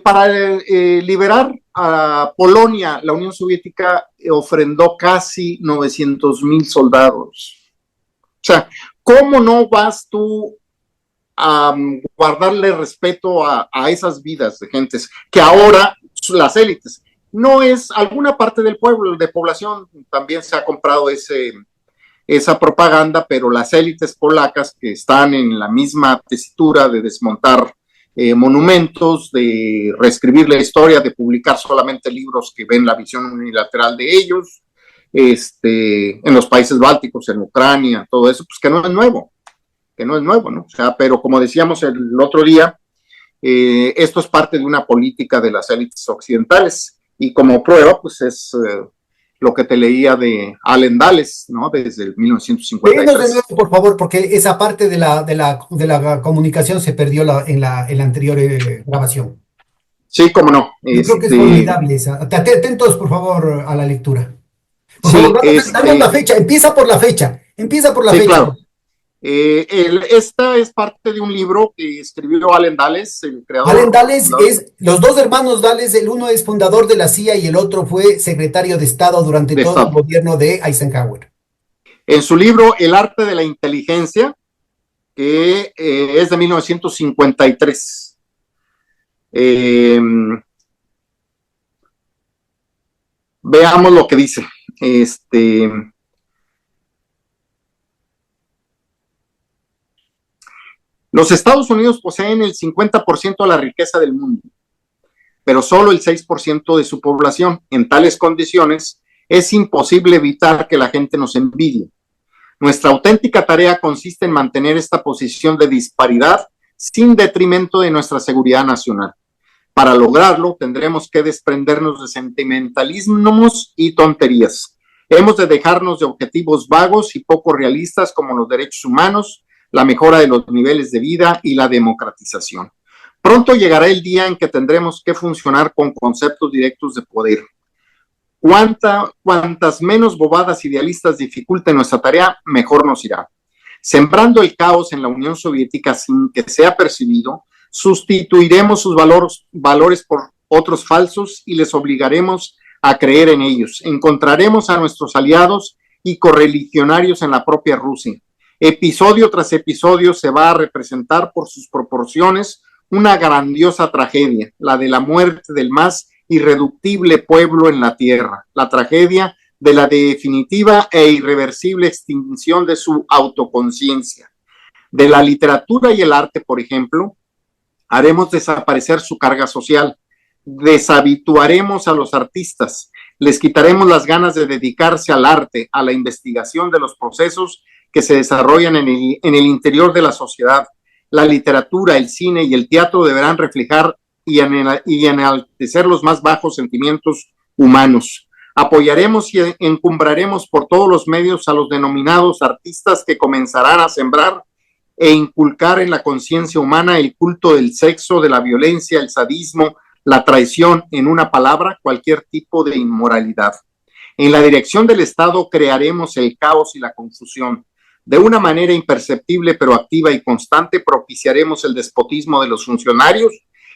Speaker 2: Para liberar a Polonia, la Unión Soviética ofrendó casi 900,000 soldados. O sea, ¿cómo no vas tú guardarle respeto a esas vidas de gentes que ahora las élites, no es alguna parte del pueblo, de población, también se ha comprado esa propaganda, pero las élites polacas que están en la misma tesitura de desmontar monumentos, de reescribir la historia, de publicar solamente libros que ven la visión unilateral de ellos, en los países bálticos, en Ucrania, todo eso, pues que no es nuevo, ¿no? O sea, pero como decíamos el otro día, esto es parte de una política de las élites occidentales y como prueba, pues es lo que te leía de Allen Dulles, ¿no? Desde el
Speaker 1: Léenos de
Speaker 2: 1953.
Speaker 1: nuevo, por favor, porque esa parte de la comunicación se perdió en la anterior grabación.
Speaker 2: Sí, cómo no.
Speaker 1: Yo creo que es formidable esa. Atentos, por favor, a la lectura. Por favor,
Speaker 2: Sí,
Speaker 1: danos la fecha. Empieza por la fecha. Empieza por la
Speaker 2: sí,
Speaker 1: fecha.
Speaker 2: claro. Esta es parte de un libro que escribió Allen Dulles, el
Speaker 1: Allen
Speaker 2: creador,
Speaker 1: Dulles
Speaker 2: fundador.
Speaker 1: es, los dos hermanos Dulles, el uno es fundador de la CIA y el otro fue secretario de Estado durante
Speaker 2: De
Speaker 1: todo el
Speaker 2: Estado.
Speaker 1: gobierno de Eisenhower.
Speaker 2: En su libro El arte de la inteligencia, que es de 1953. Veamos lo que dice. Los Estados Unidos poseen el 50% de la riqueza del mundo, pero solo el 6% de su población. En tales condiciones, es imposible evitar que la gente nos envidie. Nuestra auténtica tarea consiste en mantener esta posición de disparidad sin detrimento de nuestra seguridad nacional. Para lograrlo, tendremos que desprendernos de sentimentalismos y tonterías. Hemos de dejarnos de objetivos vagos y poco realistas como los derechos humanos, la mejora de los niveles de vida y la democratización. Pronto llegará el día en que tendremos que funcionar con conceptos directos de poder. Cuantas menos bobadas idealistas dificulten nuestra tarea, mejor nos irá. Sembrando el caos en la Unión Soviética sin que sea percibido, sustituiremos sus valores por otros falsos y les obligaremos a creer en ellos. Encontraremos a nuestros aliados y correligionarios en la propia Rusia. Episodio tras episodio se va a representar por sus proporciones una grandiosa tragedia, la de la muerte del más irreductible pueblo en la tierra, la tragedia de la definitiva e irreversible extinción de su autoconciencia. De la literatura y el arte, por ejemplo, haremos desaparecer su carga social, deshabituaremos a los artistas, les quitaremos las ganas de dedicarse al arte, a la investigación de los procesos que se desarrollan en el interior de la sociedad. La literatura, el cine y el teatro deberán reflejar y enaltecer los más bajos sentimientos humanos. Apoyaremos y encumbraremos por todos los medios a los denominados artistas que comenzarán a sembrar e inculcar en la conciencia humana el culto del sexo, de la violencia, el sadismo, la traición, en una palabra, cualquier tipo de inmoralidad. En la dirección del Estado crearemos el caos y la confusión. De una manera imperceptible pero activa y constante propiciaremos el despotismo de los funcionarios,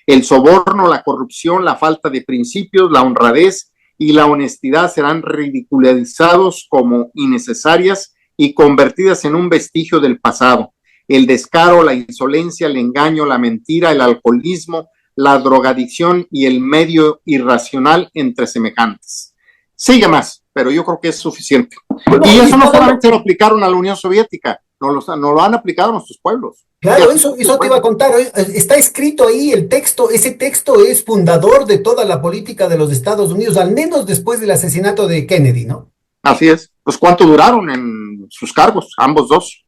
Speaker 2: el soborno, la corrupción, la falta de principios, la honradez y la honestidad serán ridiculizados como innecesarias y convertidas en un vestigio del pasado. El descaro, la insolencia, el engaño, la mentira, el alcoholismo, la drogadicción y el medio irracional entre semejantes. Sigue más, pero yo creo que es suficiente.
Speaker 1: Bueno,
Speaker 2: y eso no solamente lo aplicaron a la Unión Soviética, nos lo han aplicado a nuestros pueblos.
Speaker 1: Claro, eso te iba a contar. Está escrito ahí el texto. Ese texto es fundador de toda la política de los Estados Unidos, al menos después del asesinato de Kennedy, ¿no?
Speaker 2: Así es. Pues ¿cuánto duraron en sus cargos? Ambos dos.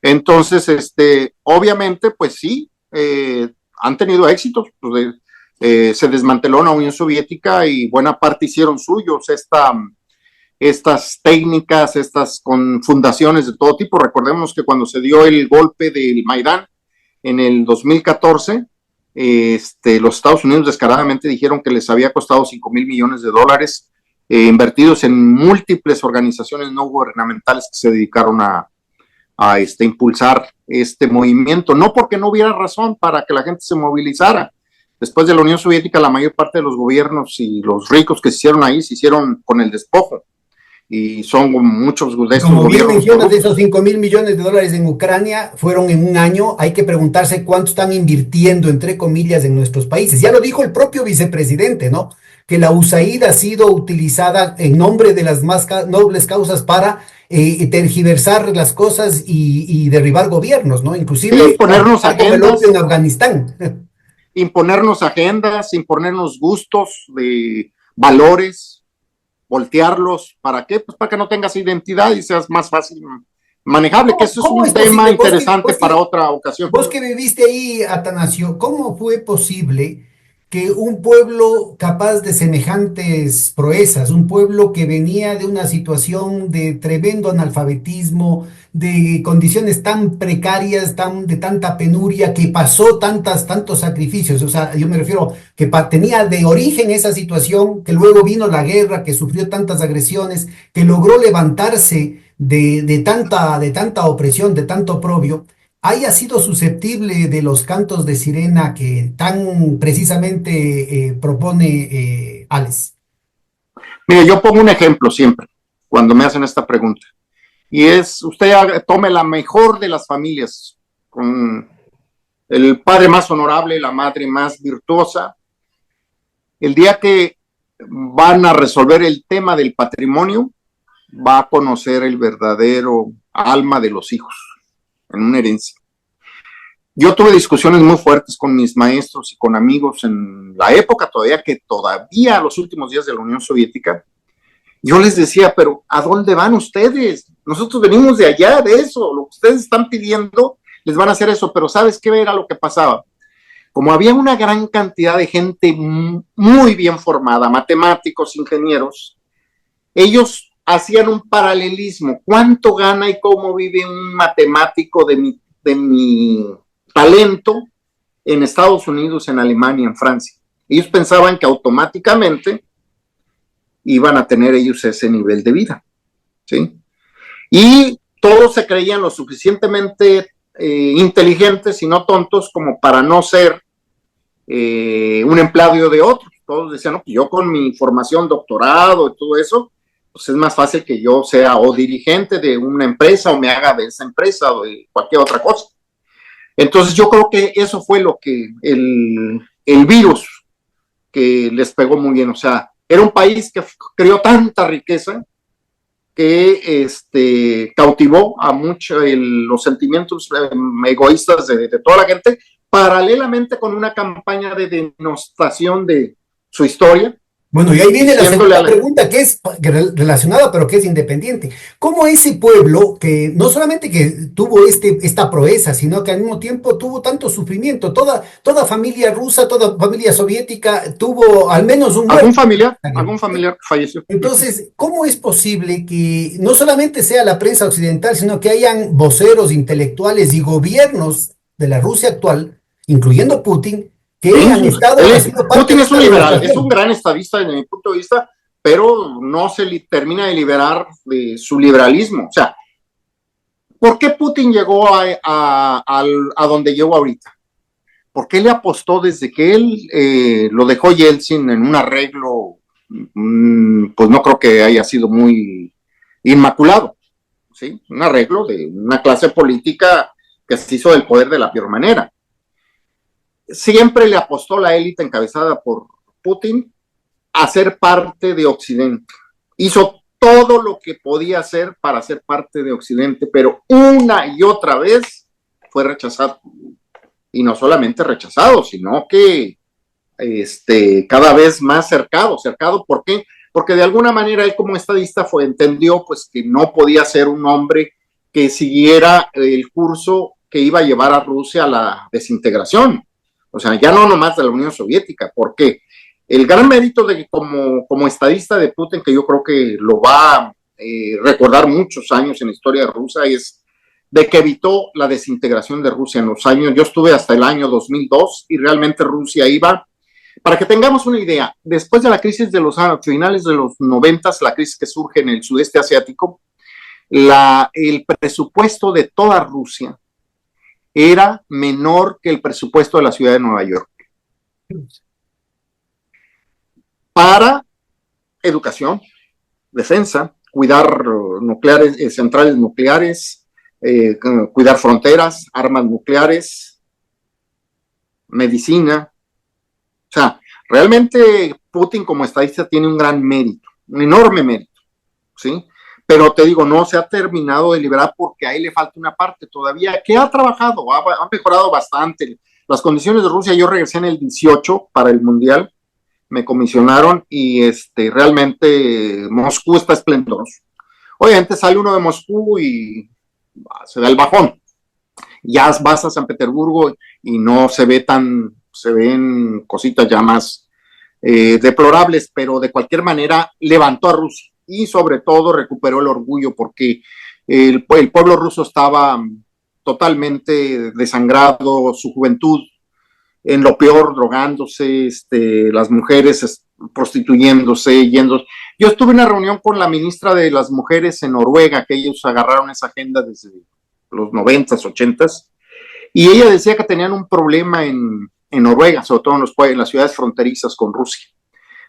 Speaker 2: Entonces, obviamente, pues sí, han tenido éxitos. Pues, se desmanteló la Unión Soviética y buena parte hicieron suyos estas técnicas, estas con fundaciones de todo tipo. Recordemos que cuando se dio el golpe del Maidán en el 2014, los Estados Unidos descaradamente dijeron que les había costado $5,000 millones invertidos en múltiples organizaciones no gubernamentales que se dedicaron a impulsar este movimiento, no porque no hubiera razón para que la gente se movilizara. Después de la Unión Soviética, la mayor parte de los gobiernos y los ricos que se hicieron ahí se hicieron con el despojo. y son muchos de
Speaker 1: Y
Speaker 2: estos
Speaker 1: como bien
Speaker 2: gobiernos
Speaker 1: mencionas, de
Speaker 2: corruptos.
Speaker 1: esos 5.000 millones de dólares en Ucrania fueron en un año, hay que preguntarse cuánto están invirtiendo, entre comillas, en nuestros países. Ya lo dijo el propio vicepresidente, ¿no? Que la USAID ha sido utilizada en nombre de las más nobles causas para tergiversar las cosas y derribar gobiernos, ¿no?
Speaker 2: Sí,
Speaker 1: Inclusive
Speaker 2: ponernos
Speaker 1: acabar con el opio
Speaker 2: agendas,
Speaker 1: en Afganistán.
Speaker 2: imponernos gustos de valores, voltearlos. ¿Para qué? Pues para que no tengas identidad y seas más fácil manejable, que eso es
Speaker 1: ¿Cómo
Speaker 2: un
Speaker 1: es
Speaker 2: tema
Speaker 1: posible?
Speaker 2: interesante para otra ocasión.
Speaker 1: Vos que viviste ahí, Atanasio, ¿cómo fue posible que un pueblo capaz de semejantes proezas, un pueblo que venía de una situación de tremendo analfabetismo, de condiciones tan precarias, de tanta penuria, que pasó tantos sacrificios? O sea, yo me refiero que tenía de origen esa situación, que luego vino la guerra, que sufrió tantas agresiones, que logró levantarse de tanta opresión, de tanto oprobio, haya sido susceptible de los cantos de sirena que tan precisamente propone Alex.
Speaker 2: Mire, yo pongo un ejemplo siempre cuando me hacen esta pregunta, y es, usted tome la mejor de las familias, con el padre más honorable, la madre más virtuosa. El día que van a resolver el tema del patrimonio, va a conocer el verdadero alma de los hijos en una herencia. Yo tuve discusiones muy fuertes con mis maestros y con amigos en la época todavía los últimos días de la Unión Soviética. Yo les decía, pero ¿a dónde van ustedes? Nosotros venimos de allá, de eso. Lo que ustedes están pidiendo, les van a hacer eso. Pero ¿sabes qué era lo que pasaba? Como había una gran cantidad de gente muy bien formada, matemáticos, ingenieros, ellos hacían un paralelismo. ¿Cuánto gana y cómo vive un matemático de mi talento en Estados Unidos, en Alemania, en Francia? Ellos pensaban que automáticamente iban a tener ellos ese nivel de vida, ¿sí? Y todos se creían lo suficientemente inteligentes y no tontos como para no ser un empleado de otros. Todos decían, no, yo con mi formación, doctorado y todo eso, pues es más fácil que yo sea o dirigente de una empresa o me haga de esa empresa o de cualquier otra cosa. Entonces yo creo que eso fue lo que el virus que les pegó muy bien. O sea, era un país que creó tanta riqueza que cautivó a muchos los sentimientos egoístas de toda la gente, paralelamente con una campaña de denostación de su historia,
Speaker 1: Bueno, y ahí viene la
Speaker 2: diciéndole a
Speaker 1: segunda
Speaker 2: la...
Speaker 1: pregunta, que es relacionada, pero que es independiente. ¿Cómo ese pueblo, que no solamente que tuvo esta proeza, sino que al mismo tiempo tuvo tanto sufrimiento? Toda familia rusa, toda familia soviética tuvo al menos un muerto.
Speaker 2: Algún familiar falleció.
Speaker 1: Entonces, ¿cómo es posible que no solamente sea la prensa occidental, sino que hayan voceros intelectuales y gobiernos de la Rusia actual, incluyendo Putin, que han estado haciendo parte
Speaker 2: Putin
Speaker 1: de
Speaker 2: es un
Speaker 1: esta
Speaker 2: liberal, es un
Speaker 1: devastación?
Speaker 2: gran estadista desde mi punto de vista, pero no se termina de liberar de su liberalismo. O sea, ¿por qué Putin llegó a donde llegó ahorita? Porque él le apostó desde que él lo dejó Yeltsin en un arreglo, pues no creo que haya sido muy inmaculado, ¿sí? Un arreglo de una clase política que se hizo del poder de la peor manera. Siempre le apostó la élite encabezada por Putin a ser parte de Occidente. Hizo todo lo que podía hacer para ser parte de Occidente, pero una y otra vez fue rechazado. Y no solamente rechazado, sino que cada vez más cercado. ¿Por qué? Porque de alguna manera él como estadista entendió pues que no podía ser un hombre que siguiera el curso que iba a llevar a Rusia a la desintegración. O sea, ya no nomás de la Unión Soviética. ¿Por qué? El gran mérito de como estadista de Putin, que yo creo que lo va a recordar muchos años en la historia de Rusia, es de que evitó la desintegración de Rusia en los años, yo estuve hasta el año 2002 y realmente Rusia iba, para que tengamos una idea, después de la crisis de los finales de los 90, la crisis que surge en el sudeste asiático, el presupuesto de toda Rusia era menor que el presupuesto de la ciudad de Nueva York para educación, defensa, cuidar nucleares, centrales nucleares, cuidar fronteras, armas nucleares, medicina. O sea, realmente Putin como estadista tiene un gran mérito, un enorme mérito, ¿sí? Pero te digo, no se ha terminado de liberar porque ahí le falta una parte todavía, que ha trabajado, ha mejorado bastante. Las condiciones de Rusia, yo regresé en el 18 para el Mundial, me comisionaron y realmente Moscú está esplendoroso. Obviamente sale uno de Moscú y se da el bajón. Ya vas a San Petersburgo y no se ve se ven cositas ya más deplorables, pero de cualquier manera levantó a Rusia y sobre todo recuperó el orgullo porque el pueblo ruso estaba totalmente desangrado, su juventud en lo peor, drogándose, las mujeres prostituyéndose, yendo. Yo estuve en una reunión con la ministra de las Mujeres en Noruega, que ellos agarraron esa agenda desde los 90s, 80s, y ella decía que tenían un problema en Noruega, sobre todo en las ciudades fronterizas con Rusia,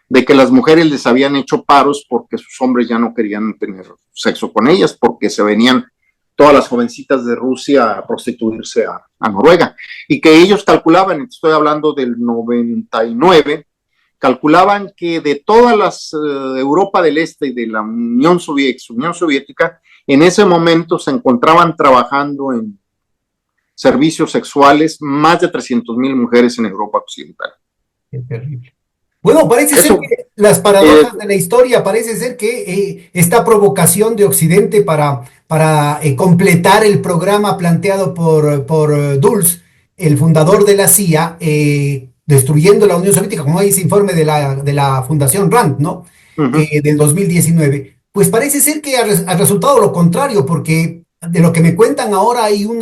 Speaker 2: de que las mujeres les habían hecho paros porque sus hombres ya no querían tener sexo con ellas, porque se venían todas las jovencitas de Rusia a prostituirse a Noruega, y que ellos calculaban, estoy hablando del 99, calculaban que de todas las Europa del Este y de la Unión Soviética, en ese momento se encontraban trabajando en servicios sexuales más de 300,000 mujeres en Europa Occidental.
Speaker 1: Qué terrible. Bueno, parece ser
Speaker 2: Eso,
Speaker 1: que las paradojas de la historia, parece ser que esta provocación de Occidente para completar el programa planteado por Dulles, el fundador de la CIA, destruyendo la Unión Soviética, como dice informe de la Fundación Rand, ¿no? Del 2019, pues parece ser que ha resultado lo contrario, porque de lo que me cuentan ahora hay un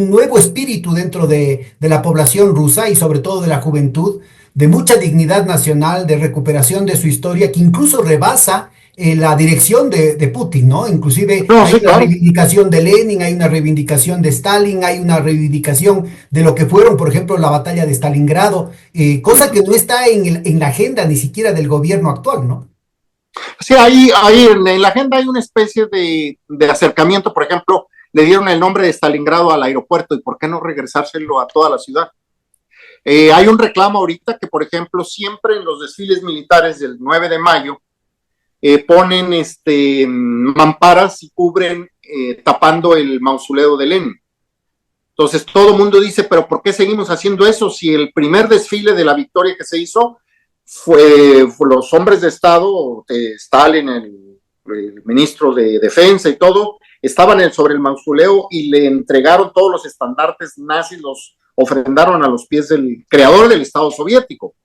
Speaker 1: nuevo espíritu dentro de la población rusa y sobre todo de la juventud de mucha dignidad nacional, de recuperación de su historia, que incluso rebasa la dirección de Putin, ¿no? Inclusive
Speaker 2: no,
Speaker 1: hay
Speaker 2: sí,
Speaker 1: una
Speaker 2: claro.
Speaker 1: reivindicación de Lenin, hay una reivindicación de Stalin, hay una reivindicación de lo que fueron, por ejemplo, la batalla de Stalingrado, cosa que no está en la agenda ni siquiera del gobierno actual, ¿no?
Speaker 2: Sí, ahí en la agenda hay una especie de acercamiento, por ejemplo, le dieron el nombre de Stalingrado al aeropuerto, ¿y por qué no regresárselo a toda la ciudad? Hay un reclamo ahorita que, por ejemplo, siempre en los desfiles militares del 9 de mayo ponen mamparas y cubren tapando el mausoleo de Lenin. Entonces todo el mundo dice, pero ¿por qué seguimos haciendo eso si el primer desfile de la victoria que se hizo fue los hombres de Estado, Stalin, el ministro de Defensa y todo, estaban sobre el mausoleo y le entregaron todos los estandartes nazis, los ofrendaron a los pies del creador del Estado soviético?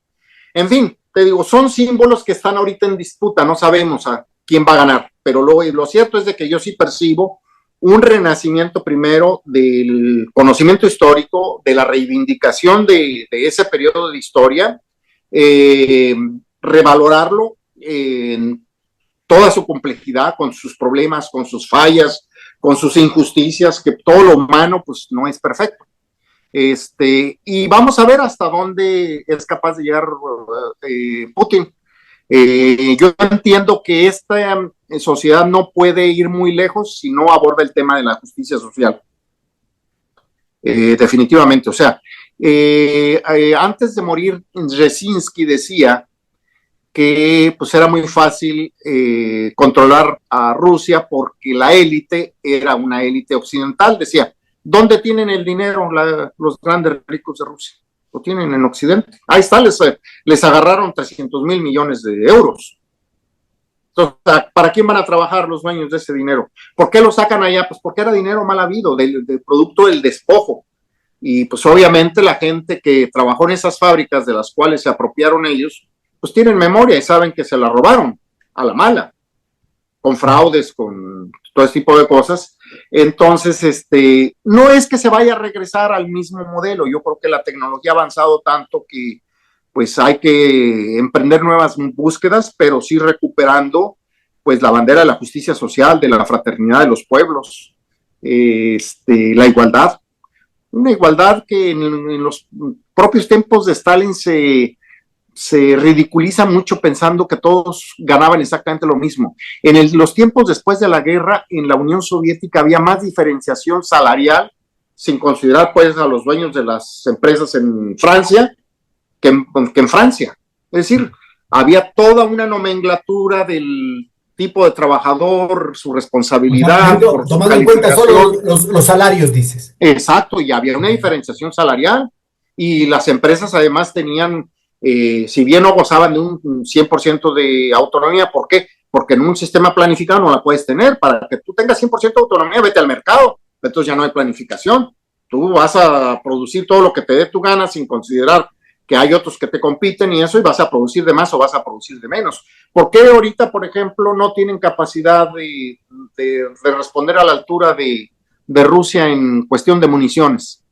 Speaker 2: En fin, te digo, son símbolos que están ahorita en disputa, no sabemos a quién va a ganar, pero lo cierto es de que yo sí percibo un renacimiento primero del conocimiento histórico, de la reivindicación de ese periodo de historia, eh, revalorarlo en toda su complejidad, con sus problemas, con sus fallas, con sus injusticias, que todo lo humano pues no es perfecto. Y vamos a ver hasta dónde es capaz de llegar Putin. Yo entiendo que esta sociedad no puede ir muy lejos si no aborda el tema de la justicia social. Definitivamente, o sea, antes de morir, Brzezinski decía que pues era muy fácil controlar a Rusia porque la élite era una élite occidental. Decía, ¿dónde tienen el dinero los grandes ricos de Rusia? Lo tienen en Occidente. Ahí está, les agarraron 300,000 millones de euros. Entonces, ¿para quién van a trabajar los dueños de ese dinero? ¿Por qué lo sacan allá? Pues porque era dinero mal habido, del producto del despojo. Y pues obviamente la gente que trabajó en esas fábricas de las cuales se apropiaron ellos, pues tienen memoria y saben que se la robaron a la mala, con fraudes, con todo ese tipo de cosas. Entonces, no es que se vaya a regresar al mismo modelo. Yo creo que la tecnología ha avanzado tanto que pues hay que emprender nuevas búsquedas, pero sí recuperando pues la bandera de la justicia social, de la fraternidad de los pueblos, la igualdad. Una igualdad que en los propios tiempos de Stalin se se ridiculiza mucho pensando que todos ganaban exactamente lo mismo. Los tiempos después de la guerra, en la Unión Soviética había más diferenciación salarial, sin considerar pues a los dueños de las empresas en Francia, que en Francia. Es decir, había toda una nomenclatura del tipo de trabajador, su responsabilidad, por su
Speaker 1: tomando en cuenta solo los salarios, dices.
Speaker 2: Exacto, y había una diferenciación salarial, y las empresas además tenían, si bien no gozaban de un 100% de autonomía, ¿por qué? Porque en un sistema planificado no la puedes tener. Para que tú tengas 100% de autonomía, vete al mercado, entonces ya no hay planificación. Tú vas a producir todo lo que te dé tu gana sin considerar que hay otros que te compiten y eso, y vas a producir de más o vas a producir de menos. ¿Por qué ahorita, por ejemplo, no tienen capacidad de responder a la altura de Rusia en cuestión de municiones?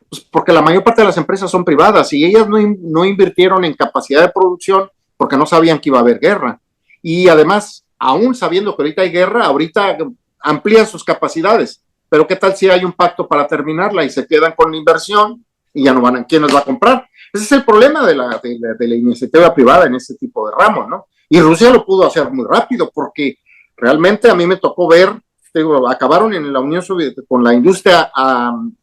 Speaker 2: Pues porque la mayor parte de las empresas son privadas y ellas no invirtieron en capacidad de producción porque no sabían que iba a haber guerra. Y además, aún sabiendo que ahorita hay guerra, ahorita amplían sus capacidades. Pero ¿qué tal si hay un pacto para terminarla y se quedan con la inversión y ya no van a, ¿quién les va a comprar? Ese es el problema de la iniciativa privada en este tipo de ramos, ¿no? Y Rusia lo pudo hacer muy rápido porque realmente a mí me tocó ver, acabaron en la Unión Soviética con la industria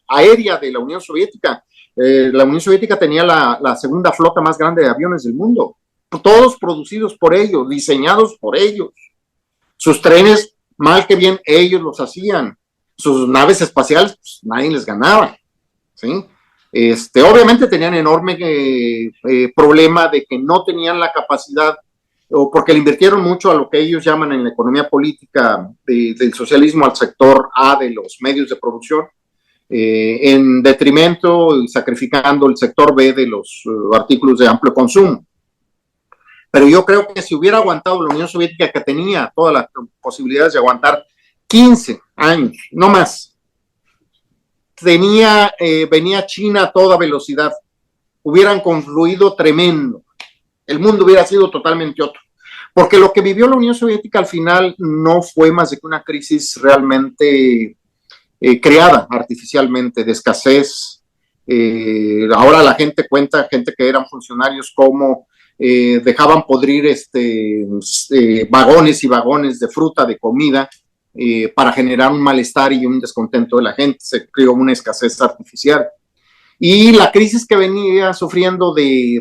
Speaker 2: aérea de la Unión Soviética. La Unión Soviética tenía la segunda flota más grande de aviones del mundo, todos producidos por ellos, diseñados por ellos. Sus trenes, mal que bien, ellos los hacían. Sus naves espaciales, pues, nadie les ganaba, ¿sí? Obviamente tenían enorme problema de que no tenían la capacidad, o porque le invirtieron mucho a lo que ellos llaman en la economía política del socialismo al sector A de los medios de producción, en detrimento y sacrificando el sector B de los artículos de amplio consumo. Pero yo creo que si hubiera aguantado la Unión Soviética, que tenía todas las posibilidades de aguantar 15 años, no más, venía China a toda velocidad, hubieran confluido tremendo, el mundo hubiera sido totalmente otro, porque lo que vivió la Unión Soviética al final no fue más de que una crisis realmente creada artificialmente, de escasez. Ahora la gente cuenta, gente que eran funcionarios, cómo dejaban podrir vagones y vagones de fruta, de comida, para generar un malestar y un descontento de la gente. Se creó una escasez artificial. Y la crisis que venía sufriendo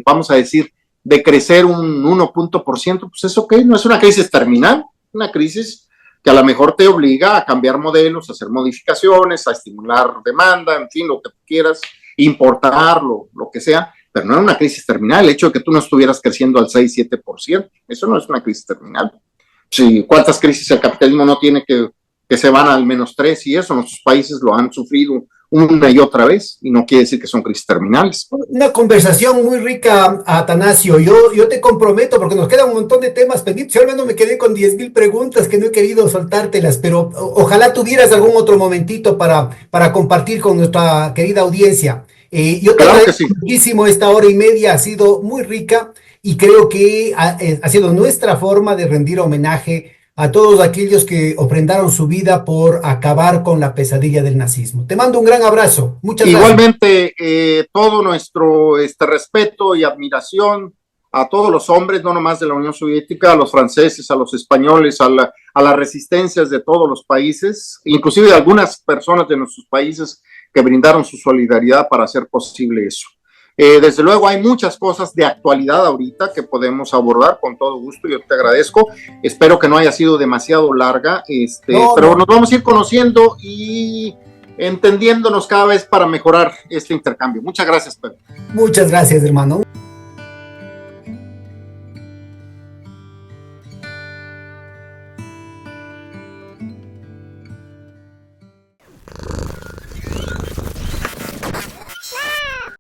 Speaker 2: vamos a decir, de crecer un 1%, pues eso ¿qué? No es una crisis terminal, una crisis que a lo mejor te obliga a cambiar modelos, a hacer modificaciones, a estimular demanda, en fin, lo que quieras, importarlo, lo que sea, pero no era una crisis terminal. El hecho de que tú no estuvieras creciendo al 6-7%, eso no es una crisis terminal. Sí, ¿cuántas crisis el capitalismo no tiene que se van al -3 y eso? Nuestros países lo han sufrido una y otra vez y no quiere decir que son crisis terminales.
Speaker 1: Una conversación muy rica, Atanasio. Yo te comprometo, porque nos queda un montón de temas pendientes. Yo al menos me quedé con 10,000 preguntas que no he querido soltártelas, pero ojalá tuvieras algún otro momentito para compartir con nuestra querida audiencia. Yo te agradezco muchísimo esta hora y media, ha sido muy rica. Y creo que ha sido nuestra forma de rendir homenaje a todos aquellos que ofrendaron su vida por acabar con la pesadilla del nazismo. Te mando un gran abrazo. Muchas gracias.
Speaker 2: Igualmente, todo nuestro respeto y admiración a todos los hombres, no nomás de la Unión Soviética, a los franceses, a los españoles, a las resistencias de todos los países, inclusive de algunas personas de nuestros países que brindaron su solidaridad para hacer posible eso. Desde luego hay muchas cosas de actualidad ahorita que podemos abordar con todo gusto. Yo te agradezco, espero que no haya sido demasiado larga, pero nos vamos a ir conociendo y entendiéndonos cada vez para mejorar este intercambio. Muchas gracias, Pedro.
Speaker 1: Muchas gracias, hermano.